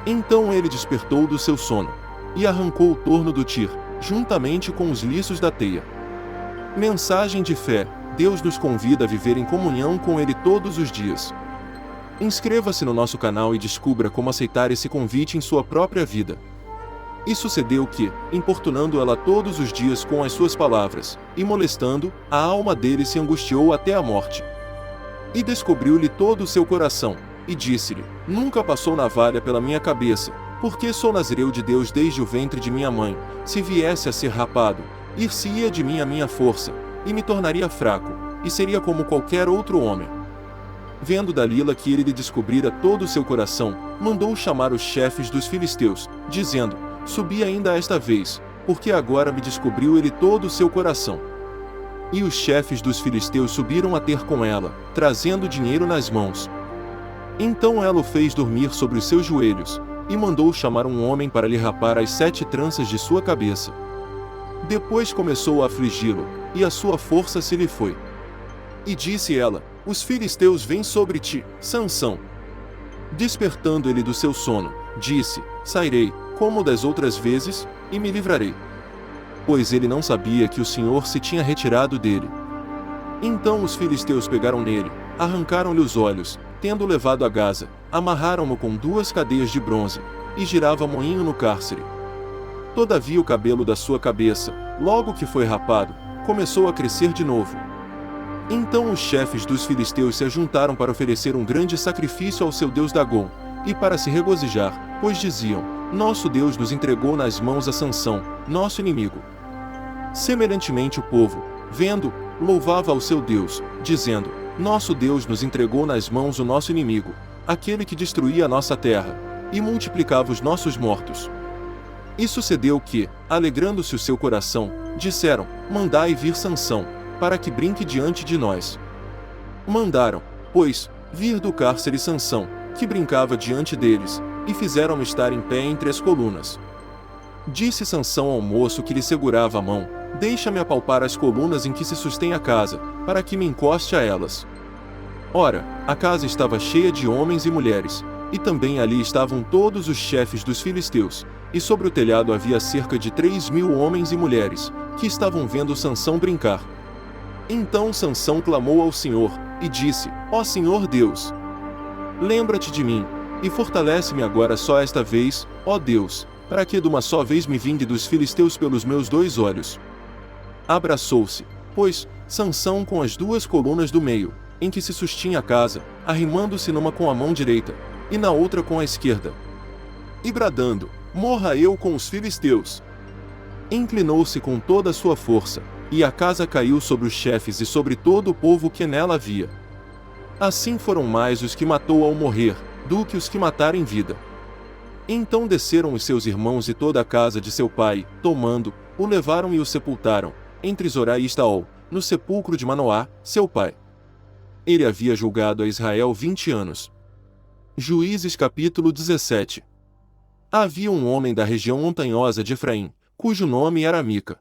Então ele despertou do seu sono, e arrancou o torno do Tir, juntamente com os liços da teia. Mensagem de fé: Deus nos convida a viver em comunhão com Ele todos os dias. Inscreva-se no nosso canal e descubra como aceitar esse convite em sua própria vida. E sucedeu que, importunando ela todos os dias com as suas palavras, e molestando, a alma dele se angustiou até a morte. E descobriu-lhe todo o seu coração, e disse-lhe: nunca passou navalha pela minha cabeça, porque sou nazireu de Deus desde o ventre de minha mãe. Se viesse a ser rapado, ir-se-ia de mim a minha força, e me tornaria fraco, e seria como qualquer outro homem. Vendo Dalila que ele lhe descobrira todo o seu coração, mandou chamar os chefes dos filisteus, dizendo: subi ainda esta vez, porque agora me descobriu ele todo o seu coração. E os chefes dos filisteus subiram a ter com ela, trazendo dinheiro nas mãos. Então ela o fez dormir sobre os seus joelhos, e mandou chamar um homem para lhe rapar as 7 tranças de sua cabeça. Depois começou a afligi-lo, e a sua força se lhe foi. E disse ela: os filisteus vêm sobre ti, Sansão. Despertando ele do seu sono, disse: sairei, como das outras vezes, e me livrarei. Pois ele não sabia que o Senhor se tinha retirado dele. Então os filisteus pegaram nele, arrancaram-lhe os olhos, tendo levado a Gaza, amarraram-no com 2 cadeias de bronze, e girava moinho no cárcere. Todavia o cabelo da sua cabeça, logo que foi rapado, começou a crescer de novo. Então os chefes dos filisteus se ajuntaram para oferecer um grande sacrifício ao seu deus Dagom, e para se regozijar, pois diziam: nosso Deus nos entregou nas mãos a Sansão, nosso inimigo. Semelhantemente o povo, vendo, louvava ao seu Deus, dizendo: nosso Deus nos entregou nas mãos o nosso inimigo, aquele que destruía a nossa terra, e multiplicava os nossos mortos. E sucedeu que, alegrando-se o seu coração, disseram: mandai vir Sansão, para que brinque diante de nós. Mandaram, pois, vir do cárcere Sansão, que brincava diante deles, e fizeram-no estar em pé entre as colunas. Disse Sansão ao moço que lhe segurava a mão: deixa-me apalpar as colunas em que se sustém a casa, para que me encoste a elas. Ora, a casa estava cheia de homens e mulheres, e também ali estavam todos os chefes dos filisteus, e sobre o telhado havia cerca de 3.000 homens e mulheres, que estavam vendo Sansão brincar. Então Sansão clamou ao Senhor, e disse: ó Senhor Deus, lembra-te de mim, e fortalece-me agora só esta vez, ó Deus, para que de uma só vez me vingue dos filisteus pelos meus 2 olhos. Abraçou-se, pois, Sansão com as 2 colunas do meio, em que se sustinha a casa, arrimando-se numa com a mão direita, e na outra com a esquerda. E bradando: morra eu com os filisteus! Inclinou-se com toda a sua força, e a casa caiu sobre os chefes e sobre todo o povo que nela havia. Assim foram mais os que matou ao morrer, do que os que mataram em vida. Então desceram os seus irmãos e toda a casa de seu pai, tomando, o levaram e o sepultaram, entre Zorá e Estaol, no sepulcro de Manoá, seu pai. Ele havia julgado a Israel 20 anos. Juízes capítulo 17. Havia um homem da região montanhosa de Efraim, cujo nome era Mica.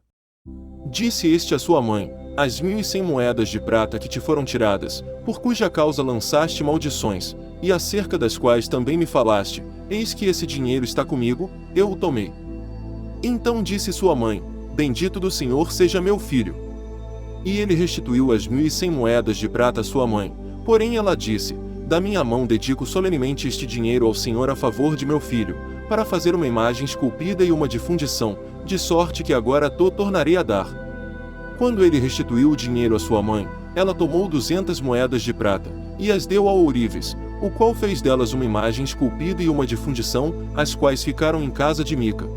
Disse este à sua mãe: as 1.100 moedas de prata que te foram tiradas, por cuja causa lançaste maldições, e acerca das quais também me falaste, eis que esse dinheiro está comigo, eu o tomei. Então disse sua mãe: bendito do Senhor seja meu filho. E ele restituiu as 1.100 moedas de prata à sua mãe, porém ela disse: da minha mão dedico solenemente este dinheiro ao Senhor a favor de meu filho, para fazer uma imagem esculpida e uma de fundição, de sorte que agora tornarei a dar. Quando ele restituiu o dinheiro à sua mãe, ela tomou 200 moedas de prata, e as deu ao ourives, o qual fez delas uma imagem esculpida e uma de fundição, as quais ficaram em casa de Mica.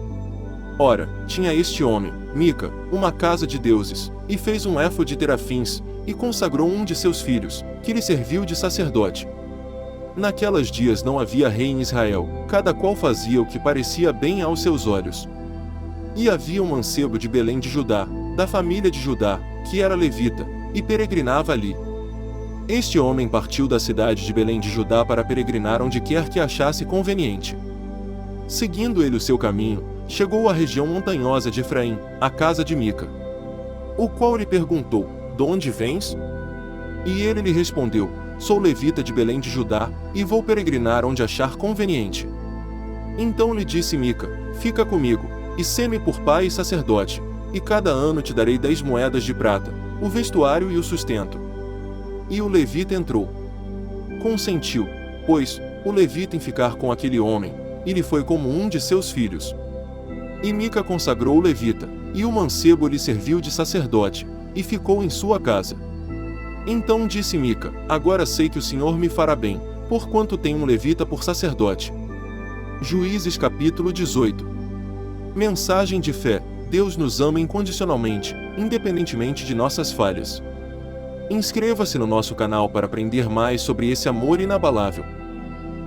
Ora, tinha este homem, Mica, uma casa de deuses, e fez um éfode de terafins, e consagrou um de seus filhos, que lhe serviu de sacerdote. Naquelas dias não havia rei em Israel, cada qual fazia o que parecia bem aos seus olhos. E havia um mancebo de Belém de Judá, da família de Judá, que era levita, e peregrinava ali. Este homem partiu da cidade de Belém de Judá para peregrinar onde quer que achasse conveniente. Seguindo ele o seu caminho, chegou à região montanhosa de Efraim, à casa de Mica. O qual lhe perguntou: de onde vens? E ele lhe respondeu: sou levita de Belém de Judá, e vou peregrinar onde achar conveniente. Então lhe disse Mica: fica comigo, e sê-me por pai e sacerdote, e cada ano te darei 10 moedas de prata, o vestuário e o sustento. E o levita entrou. Consentiu, pois, o levita em ficar com aquele homem, e lhe foi como um de seus filhos. E Mica consagrou o levita, e o mancebo lhe serviu de sacerdote, e ficou em sua casa. Então disse Mica: agora sei que o Senhor me fará bem, porquanto tenho um levita por sacerdote. Juízes capítulo 18. Mensagem de fé: Deus nos ama incondicionalmente, independentemente de nossas falhas. Inscreva-se no nosso canal para aprender mais sobre esse amor inabalável.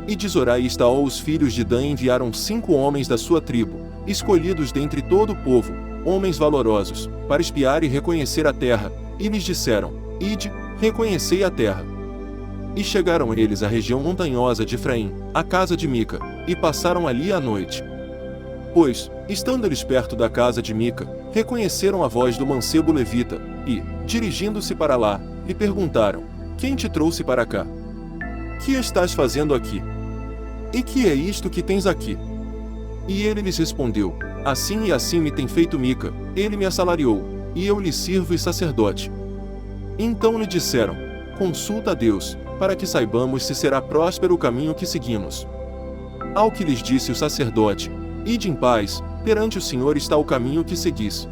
E de Zorá e Estaol os filhos de Dan enviaram 5 homens da sua tribo, escolhidos dentre todo o povo, homens valorosos, para espiar e reconhecer a terra, e lhes disseram: ide, reconhecei a terra. E chegaram eles à região montanhosa de Efraim, à casa de Mica, e passaram ali a noite. Pois, estando eles perto da casa de Mica, reconheceram a voz do mancebo levita, e, dirigindo-se para lá, lhe perguntaram: quem te trouxe para cá? Que estás fazendo aqui? E que é isto que tens aqui? E ele lhes respondeu: assim e assim me tem feito Mica, ele me assalariou, e eu lhe sirvo e sacerdote. Então lhe disseram: consulta a Deus, para que saibamos se será próspero o caminho que seguimos. Ao que lhes disse o sacerdote: ide em paz, perante o Senhor está o caminho que seguis.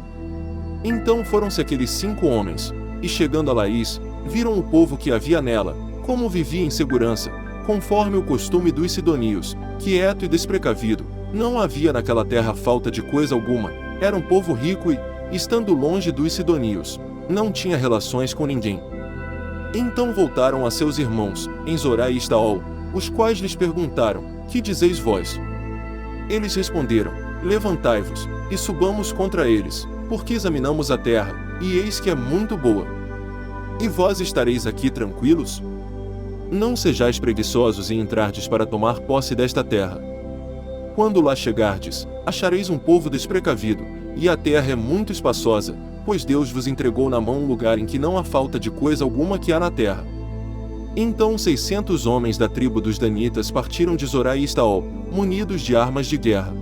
Então foram-se aqueles 5 homens, e chegando a Laís, viram o povo que havia nela, como vivia em segurança, conforme o costume dos sidonios, quieto e desprecavido. Não havia naquela terra falta de coisa alguma, era um povo rico e, estando longe dos sidonios, não tinha relações com ninguém. Então voltaram a seus irmãos, em Zorá e Estaol, os quais lhes perguntaram: que dizeis vós? Eles responderam: levantai-vos, e subamos contra eles, porque examinamos a terra, e eis que é muito boa. E vós estareis aqui tranquilos? Não sejais preguiçosos em entrardes para tomar posse desta terra. Quando lá chegardes, achareis um povo desprecavido, e a terra é muito espaçosa, pois Deus vos entregou na mão um lugar em que não há falta de coisa alguma que há na terra. Então 600 homens da tribo dos Danitas partiram de Zorá e Estaol, munidos de armas de guerra.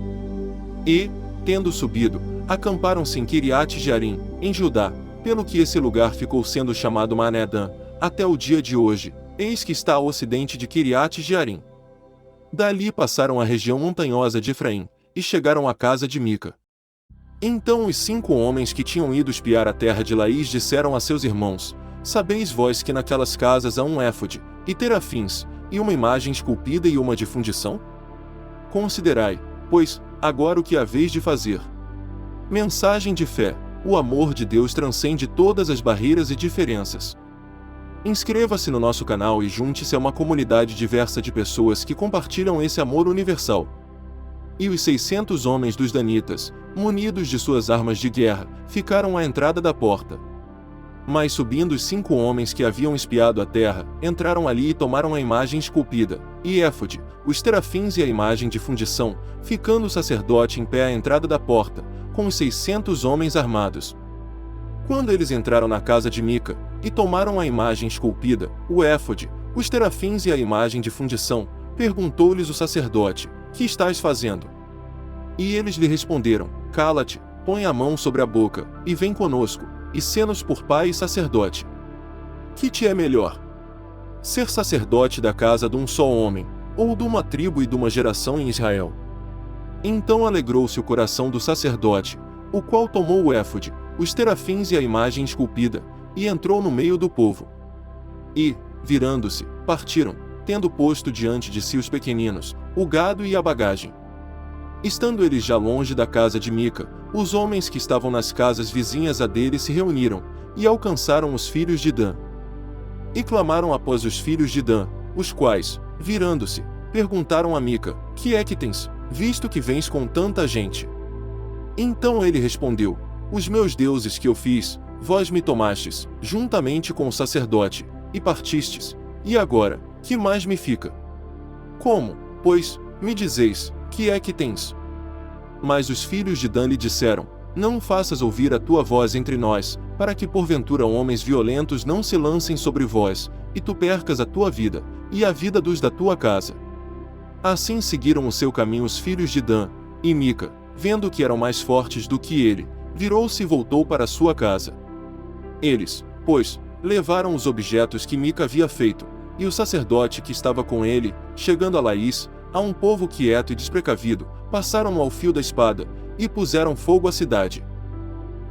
E, tendo subido, acamparam-se em Quiriate-Jearim, em Judá, pelo que esse lugar ficou sendo chamado Maanedã, até o dia de hoje, eis que está ao ocidente de Quiriate-Jearim. Dali passaram a região montanhosa de Efraim, e chegaram à casa de Mica. Então os 5 homens que tinham ido espiar a terra de Laís disseram a seus irmãos: Sabeis vós que naquelas casas há um éfode, e terafins, e uma imagem esculpida e uma de fundição? Considerai, pois, agora o que haveis de fazer. Mensagem de fé: o amor de Deus transcende todas as barreiras e diferenças. Inscreva-se no nosso canal e junte-se a uma comunidade diversa de pessoas que compartilham esse amor universal. E os 600 homens dos Danitas, munidos de suas armas de guerra, ficaram à entrada da porta. Mas subindo os 5 homens que haviam espiado a terra, entraram ali e tomaram a imagem esculpida, e éfode, os terafins e a imagem de fundição, ficando o sacerdote em pé à entrada da porta, com os 600 homens armados. Quando eles entraram na casa de Mica, e tomaram a imagem esculpida, o éfode, os terafins e a imagem de fundição, perguntou-lhes o sacerdote: Que estás fazendo? E eles lhe responderam: Cala-te, põe a mão sobre a boca, e vem conosco, e sê-nos por pai e sacerdote. Que te é melhor? Ser sacerdote da casa de um só homem, ou de uma tribo e de uma geração em Israel? Então alegrou-se o coração do sacerdote, o qual tomou o éfode, os terafins e a imagem esculpida, e entrou no meio do povo. E, virando-se, partiram, tendo posto diante de si os pequeninos, o gado e a bagagem. Estando eles já longe da casa de Mica, os homens que estavam nas casas vizinhas a dele se reuniram, e alcançaram os filhos de Dan. E clamaram após os filhos de Dan, os quais, virando-se, perguntaram a Mica: Que é que tens, visto que vens com tanta gente? Então ele respondeu: Os meus deuses que eu fiz, vós me tomastes, juntamente com o sacerdote, e partistes, e agora, que mais me fica? Como, pois, me dizeis: Que é que tens? Mas os filhos de Dan lhe disseram: Não faças ouvir a tua voz entre nós, para que porventura homens violentos não se lancem sobre vós, e tu percas a tua vida, e a vida dos da tua casa. Assim seguiram o seu caminho os filhos de Dan, e Mica, vendo que eram mais fortes do que ele, virou-se e voltou para sua casa. Eles, pois, levaram os objetos que Mica havia feito, e o sacerdote que estava com ele, chegando a Laís, a um povo quieto e desprecavido, passaram-no ao fio da espada, e puseram fogo à cidade.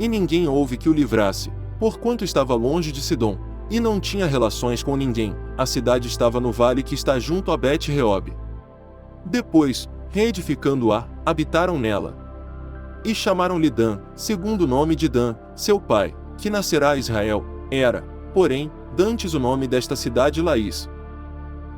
E ninguém houve que o livrasse, porquanto estava longe de Sidom, e não tinha relações com ninguém. A cidade estava no vale que está junto a Bet-Reob. Depois, reedificando-a, habitaram nela. E chamaram-lhe Dan, segundo o nome de Dan, seu pai, que nascerá a Israel. Era, porém, dantes o nome desta cidade Laís.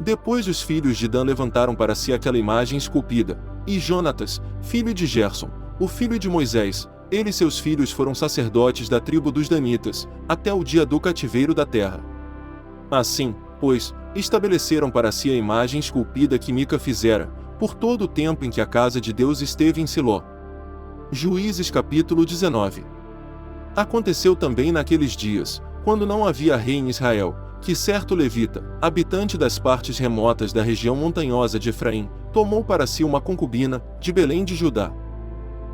Depois os filhos de Dan levantaram para si aquela imagem esculpida, e Jonatas, filho de Gerson, o filho de Moisés, ele e seus filhos foram sacerdotes da tribo dos Danitas, até o dia do cativeiro da terra. Assim, pois, estabeleceram para si a imagem esculpida que Mica fizera, por todo o tempo em que a casa de Deus esteve em Siló. Juízes capítulo 19. Aconteceu também naqueles dias, quando não havia rei em Israel, que certo levita, habitante das partes remotas da região montanhosa de Efraim, tomou para si uma concubina, de Belém de Judá.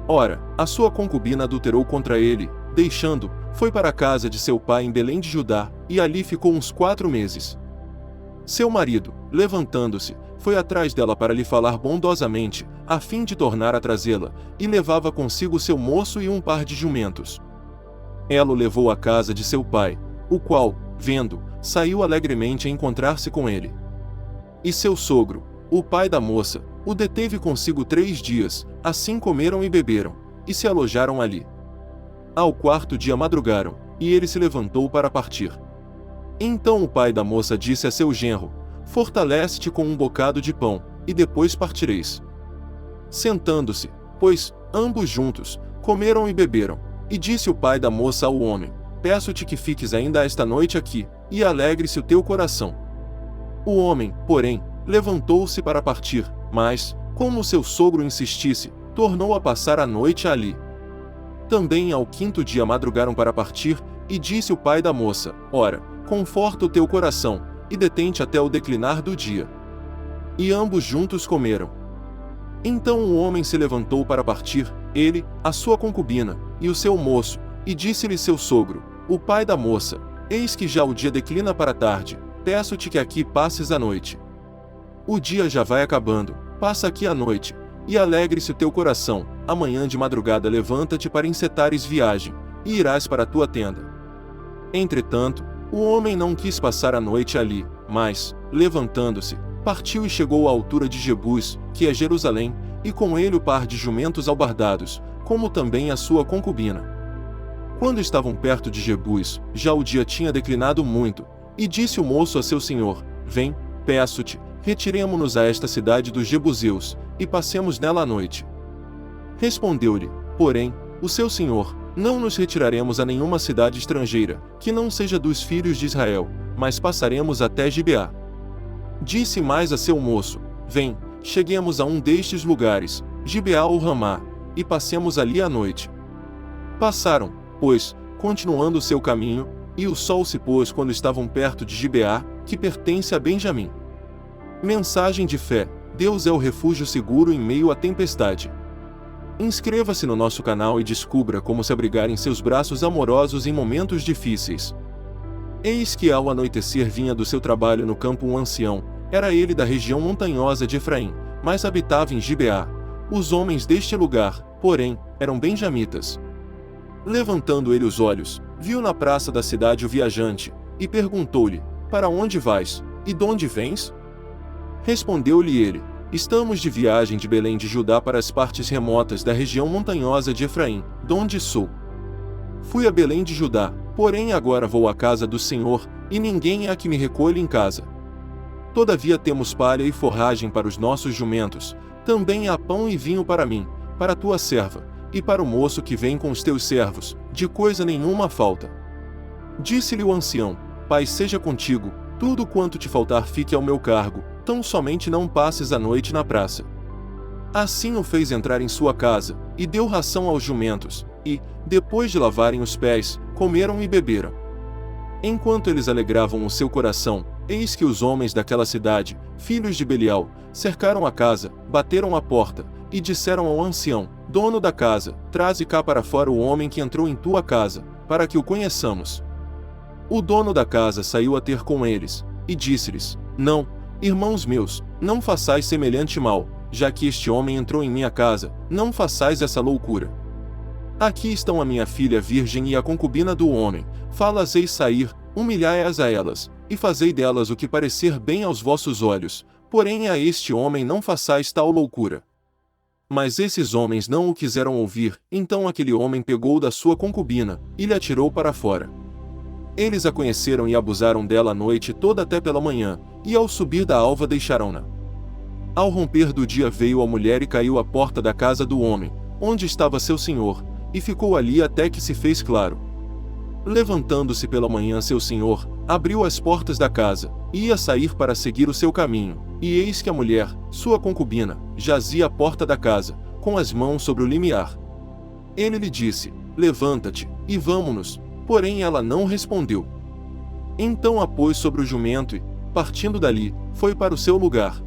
Ora, a sua concubina adulterou contra ele, deixando, foi para a casa de seu pai em Belém de Judá, e ali ficou uns 4 meses. Seu marido, levantando-se, foi atrás dela para lhe falar bondosamente, a fim de tornar a trazê-la, e levava consigo seu moço e um par de jumentos. Ela o levou à casa de seu pai, o qual, vendo, saiu alegremente a encontrar-se com ele. E seu sogro, o pai da moça, o deteve consigo 3 dias, assim comeram e beberam, e se alojaram ali. Ao 4º dia madrugaram, e ele se levantou para partir. Então o pai da moça disse a seu genro: Fortalece-te com um bocado de pão, e depois partireis. Sentando-se, pois, ambos juntos, comeram e beberam, e disse o pai da moça ao homem: Peço-te que fiques ainda esta noite aqui, e alegre-se o teu coração. O homem, porém, levantou-se para partir, mas, Como seu sogro insistisse, tornou a passar a noite ali. Também ao quinto dia madrugaram para partir, e disse o pai da moça: Ora, conforta o teu coração, e detente até o declinar do dia. E ambos juntos comeram. Então o homem se levantou para partir, ele, a sua concubina, e o seu moço, e disse-lhe seu sogro, o pai da moça: Eis que já o dia declina para a tarde, peço-te que aqui passes a noite. O dia já vai acabando, passa aqui a noite, e alegre-se o teu coração, amanhã de madrugada levanta-te para encetares viagem, e irás para a tua tenda. Entretanto, o homem não quis passar a noite ali, mas, levantando-se, partiu e chegou à altura de Jebus, que é Jerusalém, e com ele o par de jumentos albardados, como também a sua concubina. Quando estavam perto de Jebus, já o dia tinha declinado muito, e disse o moço a seu senhor: Vem, peço-te, retiremo-nos a esta cidade dos Jebuseus, e passemos nela a noite. Respondeu-lhe, porém, o seu senhor: Não nos retiraremos a nenhuma cidade estrangeira, que não seja dos filhos de Israel, mas passaremos até Gibeá. Disse mais a seu moço: Vem, cheguemos a um destes lugares, Gibeá ou Ramá, e passemos ali a noite. Passaram, pois, continuando o seu caminho, e o sol se pôs quando estavam perto de Gibeá, que pertence a Benjamim. Mensagem de fé: Deus é o refúgio seguro em meio à tempestade. Inscreva-se no nosso canal e descubra como se abrigar em seus braços amorosos em momentos difíceis. Eis que ao anoitecer vinha do seu trabalho no campo um ancião, era ele da região montanhosa de Efraim, mas habitava em Gibeá. Os homens deste lugar, porém, eram benjamitas. Levantando ele os olhos, viu na praça da cidade o viajante, e perguntou-lhe: Para onde vais, e de onde vens? Respondeu-lhe ele: Estamos de viagem de Belém de Judá para as partes remotas da região montanhosa de Efraim, donde sou. Fui a Belém de Judá, porém agora vou à casa do Senhor, e ninguém há que me recolha em casa. Todavia temos palha e forragem para os nossos jumentos, também há pão e vinho para mim, para a tua serva, e para o moço que vem com os teus servos, de coisa nenhuma falta. Disse-lhe o ancião: Pai seja contigo, tudo quanto te faltar fique ao meu cargo, tão somente não passes a noite na praça. Assim o fez entrar em sua casa, e deu ração aos jumentos, e, depois de lavarem os pés, comeram e beberam. Enquanto eles alegravam o seu coração, eis que os homens daquela cidade, filhos de Belial, cercaram a casa, bateram à porta, e disseram ao ancião, dono da casa: Traze cá para fora o homem que entrou em tua casa, para que o conheçamos. O dono da casa saiu a ter com eles, e disse-lhes: Não, irmãos meus, não façais semelhante mal, já que este homem entrou em minha casa, não façais essa loucura. Aqui estão a minha filha virgem e a concubina do homem, fá-las-eis sair, humilhai-as a elas, e fazei delas o que parecer bem aos vossos olhos, porém a este homem não façais tal loucura. Mas esses homens não o quiseram ouvir, então aquele homem pegou da sua concubina, e lhe atirou para fora. Eles a conheceram e abusaram dela a noite toda até pela manhã, e ao subir da alva deixaram-na. Ao romper do dia veio a mulher e caiu à porta da casa do homem, onde estava seu senhor, e ficou ali até que se fez claro. Levantando-se pela manhã seu senhor, abriu as portas da casa, e ia sair para seguir o seu caminho, e eis que a mulher, sua concubina, jazia à porta da casa, com as mãos sobre o limiar. Ele lhe disse: Levanta-te, e vamo-nos, porém ela não respondeu. Então a pôs sobre o jumento e, partindo dali, foi para o seu lugar.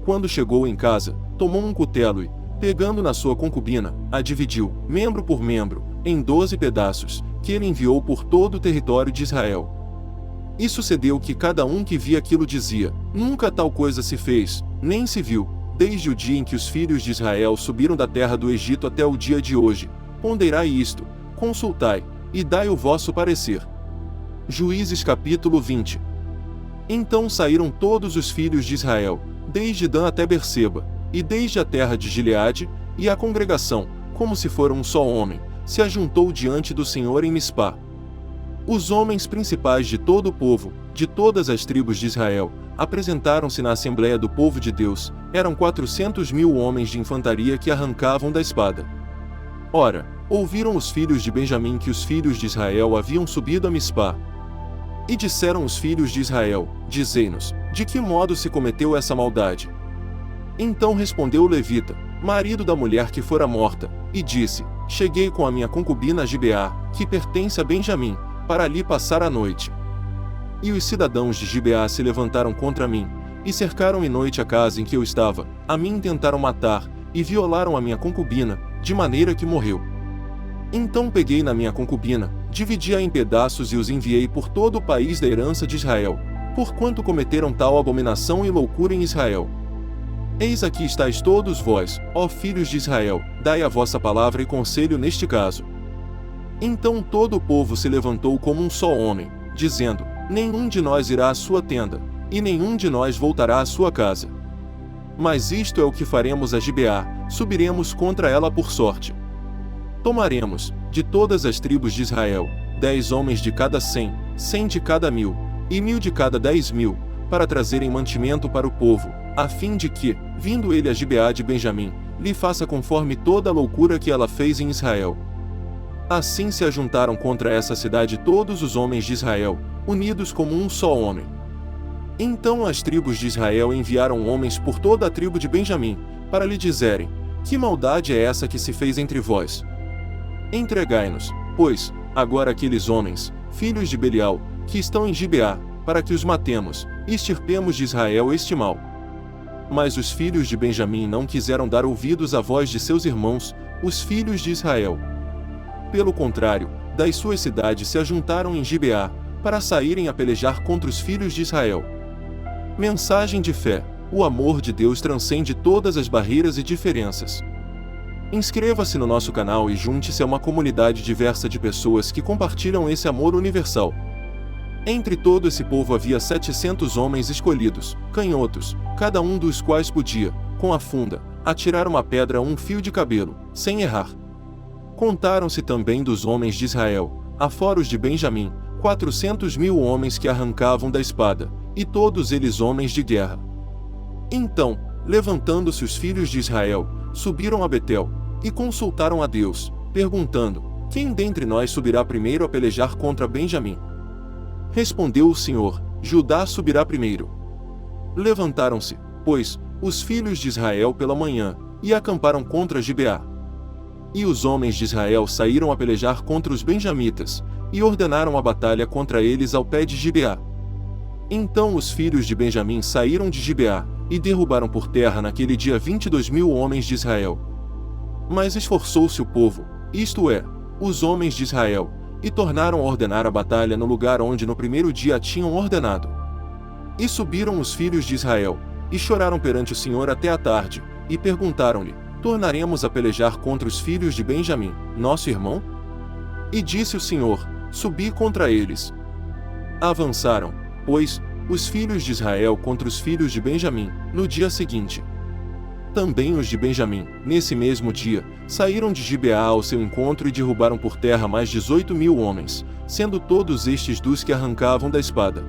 Quando chegou em casa, tomou um cutelo e, pegando na sua concubina, a dividiu, membro por membro, em 12 pedaços, que ele enviou por todo o território de Israel. E sucedeu que cada um que via aquilo dizia: Nunca tal coisa se fez, nem se viu, desde o dia em que os filhos de Israel subiram da terra do Egito até o dia de hoje. Ponderai isto, consultai, e dai o vosso parecer. Juízes capítulo 20. Então saíram todos os filhos de Israel, desde Dan até Berseba, e desde a terra de Gileade, e a congregação, como se fora um só homem, se ajuntou diante do Senhor em Mispá. Os homens principais de todo o povo, de todas as tribos de Israel, apresentaram-se na Assembleia do povo de Deus, eram 400.000 homens de infantaria que arrancavam da espada. Ora, ouviram os filhos de Benjamim que os filhos de Israel haviam subido a Mispá. E disseram os filhos de Israel: Dizei-nos, de que modo se cometeu essa maldade? Então respondeu o levita, marido da mulher que fora morta, e disse: Cheguei com a minha concubina a Gibeá, que pertence a Benjamim, para ali passar a noite. E os cidadãos de Gibeá se levantaram contra mim, e cercaram em noite a casa em que eu estava, a mim tentaram matar, e violaram a minha concubina, de maneira que morreu. Então peguei na minha concubina, dividi-a em pedaços e os enviei por todo o país da herança de Israel, porquanto cometeram tal abominação e loucura em Israel. Eis aqui estáis todos vós, ó filhos de Israel, dai a vossa palavra e conselho neste caso. Então todo o povo se levantou como um só homem, dizendo: Nenhum de nós irá à sua tenda, e nenhum de nós voltará à sua casa. Mas isto é o que faremos a Gibeá, subiremos contra ela por sorte. Tomaremos, de todas as tribos de Israel, 10 homens de cada 100, 100 de cada 1000, e 1000 de cada 10.000, para trazerem mantimento para o povo, a fim de que, vindo ele a Gibeá de Benjamim, lhe faça conforme toda a loucura que ela fez em Israel. Assim se ajuntaram contra essa cidade todos os homens de Israel, unidos como um só homem. Então as tribos de Israel enviaram homens por toda a tribo de Benjamim, para lhe dizerem: Que maldade é essa que se fez entre vós? Entregai-nos, pois, agora aqueles homens, filhos de Belial, que estão em Gibeá, para que os matemos, e extirpemos de Israel este mal. Mas os filhos de Benjamim não quiseram dar ouvidos à voz de seus irmãos, os filhos de Israel. Pelo contrário, das suas cidades se ajuntaram em Gibeá, para saírem a pelejar contra os filhos de Israel. Mensagem de fé: o amor de Deus transcende todas as barreiras e diferenças. Inscreva-se no nosso canal e junte-se a uma comunidade diversa de pessoas que compartilham esse amor universal. Entre todo esse povo havia 700 homens escolhidos, canhotos, cada um dos quais podia, com a funda, atirar uma pedra a um fio de cabelo, sem errar. Contaram-se também dos homens de Israel, afora os de Benjamim, 400.000 homens que arrancavam da espada, e todos eles homens de guerra. Então, levantando-se os filhos de Israel, subiram a Betel, e consultaram a Deus, perguntando: Quem dentre nós subirá primeiro a pelejar contra Benjamim? Respondeu o Senhor: Judá subirá primeiro. Levantaram-se, pois, os filhos de Israel pela manhã, e acamparam contra Gibeá. E os homens de Israel saíram a pelejar contra os benjamitas, e ordenaram a batalha contra eles ao pé de Gibeá. Então os filhos de Benjamim saíram de Gibeá, e derrubaram por terra naquele dia 22.000 homens de Israel. Mas esforçou-se o povo, isto é, os homens de Israel, e tornaram a ordenar a batalha no lugar onde no primeiro dia a tinham ordenado. E subiram os filhos de Israel, e choraram perante o Senhor até a tarde, e perguntaram-lhe: Tornaremos a pelejar contra os filhos de Benjamim, nosso irmão? E disse o Senhor: Subi contra eles. Avançaram, pois, os filhos de Israel contra os filhos de Benjamim, no dia seguinte. Também os de Benjamim, nesse mesmo dia, saíram de Gibeá ao seu encontro e derrubaram por terra mais 18.000 homens, sendo todos estes dos que arrancavam da espada.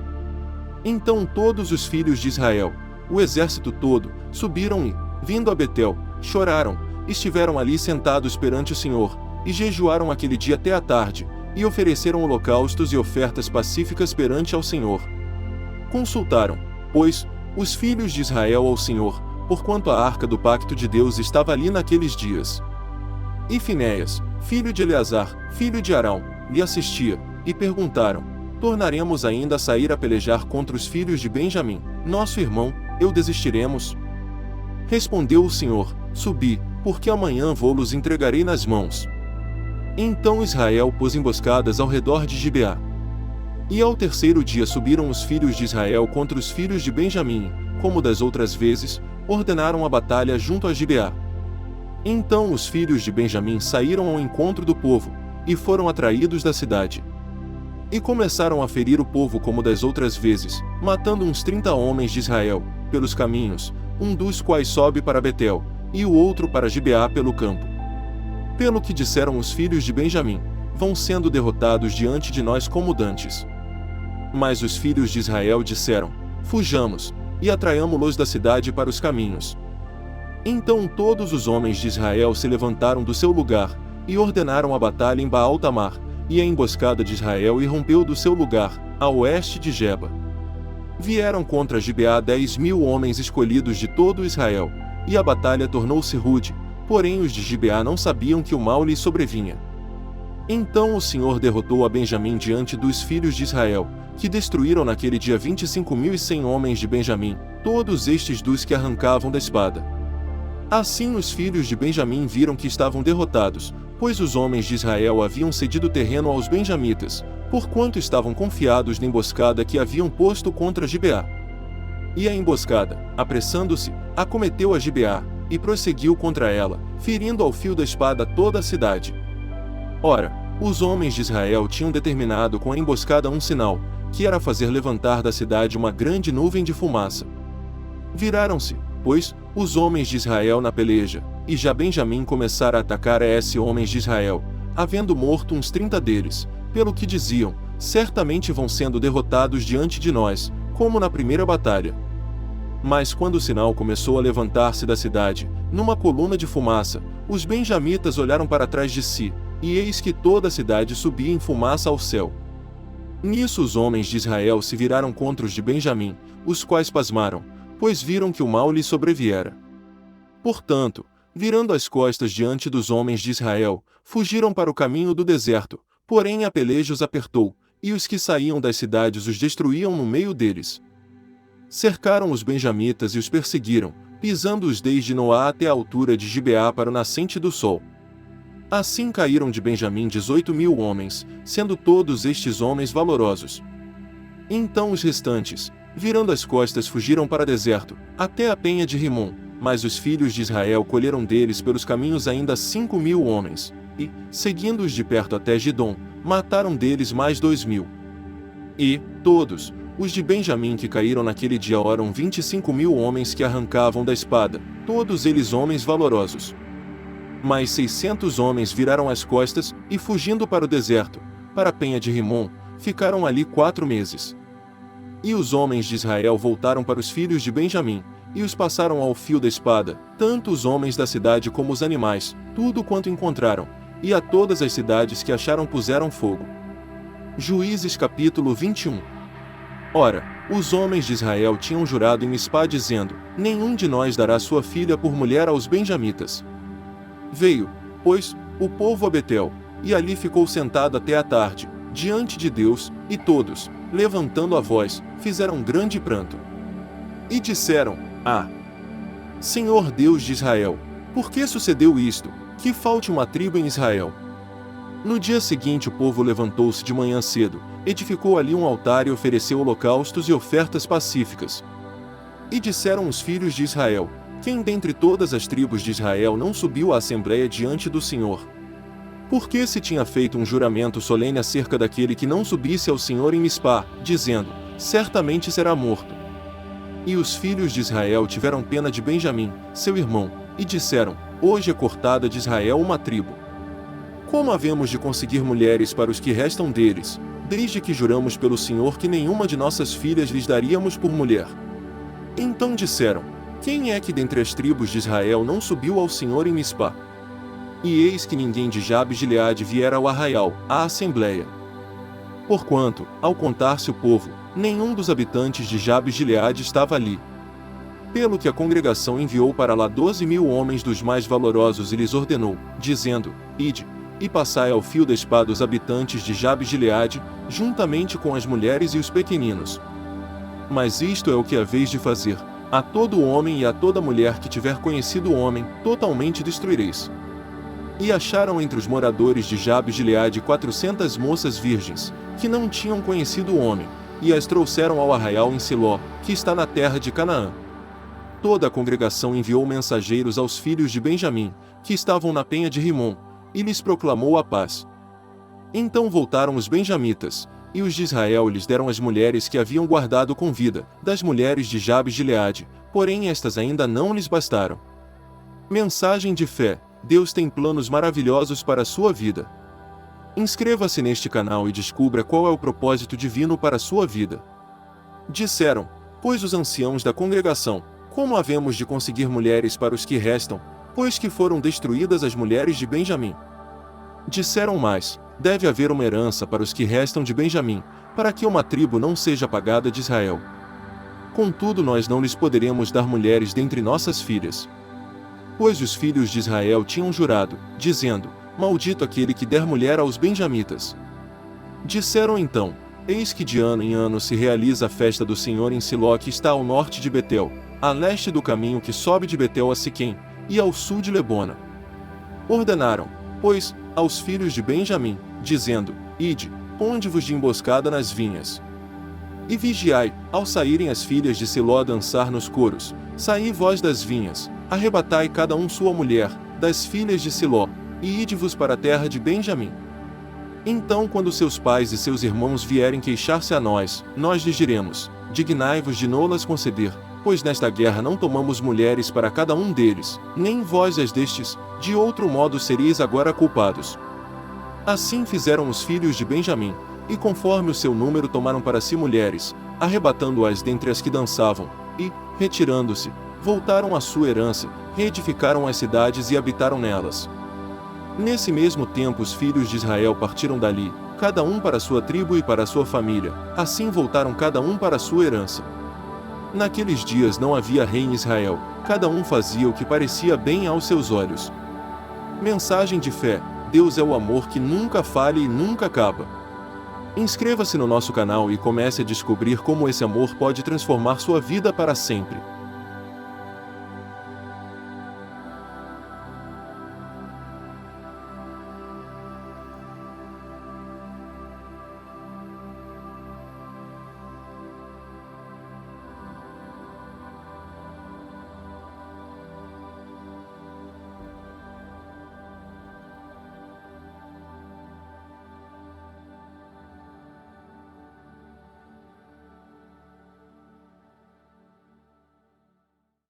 Então todos os filhos de Israel, o exército todo, subiram e, vindo a Betel, choraram, estiveram ali sentados perante o Senhor, e jejuaram aquele dia até a tarde, e ofereceram holocaustos e ofertas pacíficas perante ao Senhor. Consultaram, pois, os filhos de Israel ao Senhor, porquanto a arca do pacto de Deus estava ali naqueles dias. E Finéias, filho de Eleazar, filho de Arão, lhe assistia, e perguntaram: Tornaremos ainda a sair a pelejar contra os filhos de Benjamim, nosso irmão, eu desistiremos? Respondeu o Senhor: Subi, porque amanhã vou-los entregarei nas mãos. Então Israel pôs emboscadas ao redor de Gibeá. E ao terceiro dia subiram os filhos de Israel contra os filhos de Benjamim, como das outras vezes, ordenaram a batalha junto a Gibeá. Então os filhos de Benjamim saíram ao encontro do povo, e foram atraídos da cidade. E começaram a ferir o povo como das outras vezes, matando uns 30 homens de Israel, pelos caminhos, um dos quais sobe para Betel, e o outro para Gibeá pelo campo. Pelo que disseram os filhos de Benjamim: Vão sendo derrotados diante de nós como dantes. Mas os filhos de Israel disseram: Fujamos, e atraiamo-los da cidade para os caminhos. Então todos os homens de Israel se levantaram do seu lugar, e ordenaram a batalha em Baal-Tamar, e a emboscada de Israel irrompeu do seu lugar, a oeste de Geba. Vieram contra Gibeá 10.000 homens escolhidos de todo Israel, e a batalha tornou-se rude, porém os de Gibeá não sabiam que o mal lhes sobrevinha. Então o Senhor derrotou a Benjamim diante dos filhos de Israel, que destruíram naquele dia 25.100 homens de Benjamim, todos estes dos que arrancavam da espada. Assim os filhos de Benjamim viram que estavam derrotados, pois os homens de Israel haviam cedido terreno aos benjamitas, porquanto estavam confiados na emboscada que haviam posto contra Gibeá. E a emboscada, apressando-se, acometeu a Gibeá, e prosseguiu contra ela, ferindo ao fio da espada toda a cidade. Ora, os homens de Israel tinham determinado com a emboscada um sinal, que era fazer levantar da cidade uma grande nuvem de fumaça. Viraram-se, pois, os homens de Israel na peleja, e já Benjamim começara a atacar a esses homens de Israel, havendo morto uns 30 deles, pelo que diziam, certamente vão sendo derrotados diante de nós, como na primeira batalha. Mas quando o sinal começou a levantar-se da cidade, numa coluna de fumaça, os benjamitas olharam para trás de si, e eis que toda a cidade subia em fumaça ao céu. Nisso os homens de Israel se viraram contra os de Benjamim, os quais pasmaram, pois viram que o mal lhes sobreviera. Portanto, virando as costas diante dos homens de Israel, fugiram para o caminho do deserto, porém a peleja os apertou, e os que saíam das cidades os destruíam no meio deles. Cercaram os benjamitas e os perseguiram, pisando-os desde Noá até a altura de Gibeá para o nascente do sol. Assim caíram de Benjamim 18.000 homens, sendo todos estes homens valorosos. Então os restantes, virando as costas, fugiram para o deserto, até a penha de Rimom, mas os filhos de Israel colheram deles pelos caminhos ainda 5.000 homens, e, seguindo-os de perto até Gidom, mataram deles mais 2.000. E, todos, os de Benjamim que caíram naquele dia eram 25.000 homens que arrancavam da espada, todos eles homens valorosos. Mas 600 homens viraram as costas, e fugindo para o deserto, para a penha de Rimom, ficaram ali 4 meses. E os homens de Israel voltaram para os filhos de Benjamim, e os passaram ao fio da espada, tanto os homens da cidade como os animais, tudo quanto encontraram, e a todas as cidades que acharam puseram fogo. Juízes capítulo 21. Ora, os homens de Israel tinham jurado em Mispá dizendo, nenhum de nós dará sua filha por mulher aos benjamitas. Veio, pois, o povo a Betel, e ali ficou sentado até a tarde, diante de Deus, e todos, levantando a voz, fizeram grande pranto. E disseram, Senhor Deus de Israel, por que sucedeu isto, que falte uma tribo em Israel? No dia seguinte o povo levantou-se de manhã cedo, edificou ali um altar e ofereceu holocaustos e ofertas pacíficas. E disseram os filhos de Israel, quem dentre todas as tribos de Israel não subiu à assembleia diante do Senhor? Porque se tinha feito um juramento solene acerca daquele que não subisse ao Senhor em Mispá, dizendo, certamente será morto. E os filhos de Israel tiveram pena de Benjamim, seu irmão, e disseram, hoje é cortada de Israel uma tribo. Como havemos de conseguir mulheres para os que restam deles, desde que juramos pelo Senhor que nenhuma de nossas filhas lhes daríamos por mulher? Então disseram, quem é que dentre as tribos de Israel não subiu ao Senhor em Mispá? E eis que ninguém de Jabes de Gileade viera ao arraial, à assembleia. Porquanto, ao contar-se o povo, nenhum dos habitantes de Jabes de Gileade estava ali. Pelo que a congregação enviou para lá 12.000 homens dos mais valorosos e lhes ordenou, dizendo, ide, e passai ao fio da espada os habitantes de Jabes de Gileade, juntamente com as mulheres e os pequeninos. Mas isto é o que haveis de fazer, a todo homem e a toda mulher que tiver conhecido o homem, totalmente destruireis. E acharam entre os moradores de Jabes de Gileade 400 moças virgens, que não tinham conhecido o homem, e as trouxeram ao arraial em Siló, que está na terra de Canaã. Toda a congregação enviou mensageiros aos filhos de Benjamim, que estavam na penha de Rimom, e lhes proclamou a paz. Então voltaram os benjamitas, e os de Israel lhes deram as mulheres que haviam guardado com vida, das mulheres de Jabes de Gileade, porém estas ainda não lhes bastaram. Mensagem de fé: Deus tem planos maravilhosos para a sua vida. Inscreva-se neste canal e descubra qual é o propósito divino para a sua vida. Disseram, pois os anciãos da congregação, como havemos de conseguir mulheres para os que restam, pois que foram destruídas as mulheres de Benjamim? Disseram mais, deve haver uma herança para os que restam de Benjamim, para que uma tribo não seja apagada de Israel. Contudo nós não lhes poderemos dar mulheres dentre nossas filhas. Pois os filhos de Israel tinham jurado, dizendo: Maldito aquele que der mulher aos benjamitas. Disseram então: Eis que de ano em ano se realiza a festa do Senhor em Siló, que está ao norte de Betel, a leste do caminho que sobe de Betel a Siquém, e ao sul de Lebona. Ordenaram, pois, aos filhos de Benjamim, dizendo: Ide, ponde-vos de emboscada nas vinhas. E vigiai, ao saírem as filhas de Siló a dançar nos coros, saí vós das vinhas, arrebatai cada um sua mulher, das filhas de Siló, e ide-vos para a terra de Benjamim. Então quando seus pais e seus irmãos vierem queixar-se a nós lhes diremos: Dignai-vos de no-las conceder, pois nesta guerra não tomamos mulheres para cada um deles, nem vós as destes, de outro modo seríeis agora culpados. Assim fizeram os filhos de Benjamim, e conforme o seu número tomaram para si mulheres, arrebatando-as dentre as que dançavam, e, retirando-se, voltaram à sua herança, reedificaram as cidades e habitaram nelas. Nesse mesmo tempo os filhos de Israel partiram dali, cada um para sua tribo e para sua família, assim voltaram cada um para sua herança. Naqueles dias não havia rei em Israel, cada um fazia o que parecia bem aos seus olhos. Mensagem de fé: Deus é o amor que nunca falha e nunca acaba. Inscreva-se no nosso canal e comece a descobrir como esse amor pode transformar sua vida para sempre.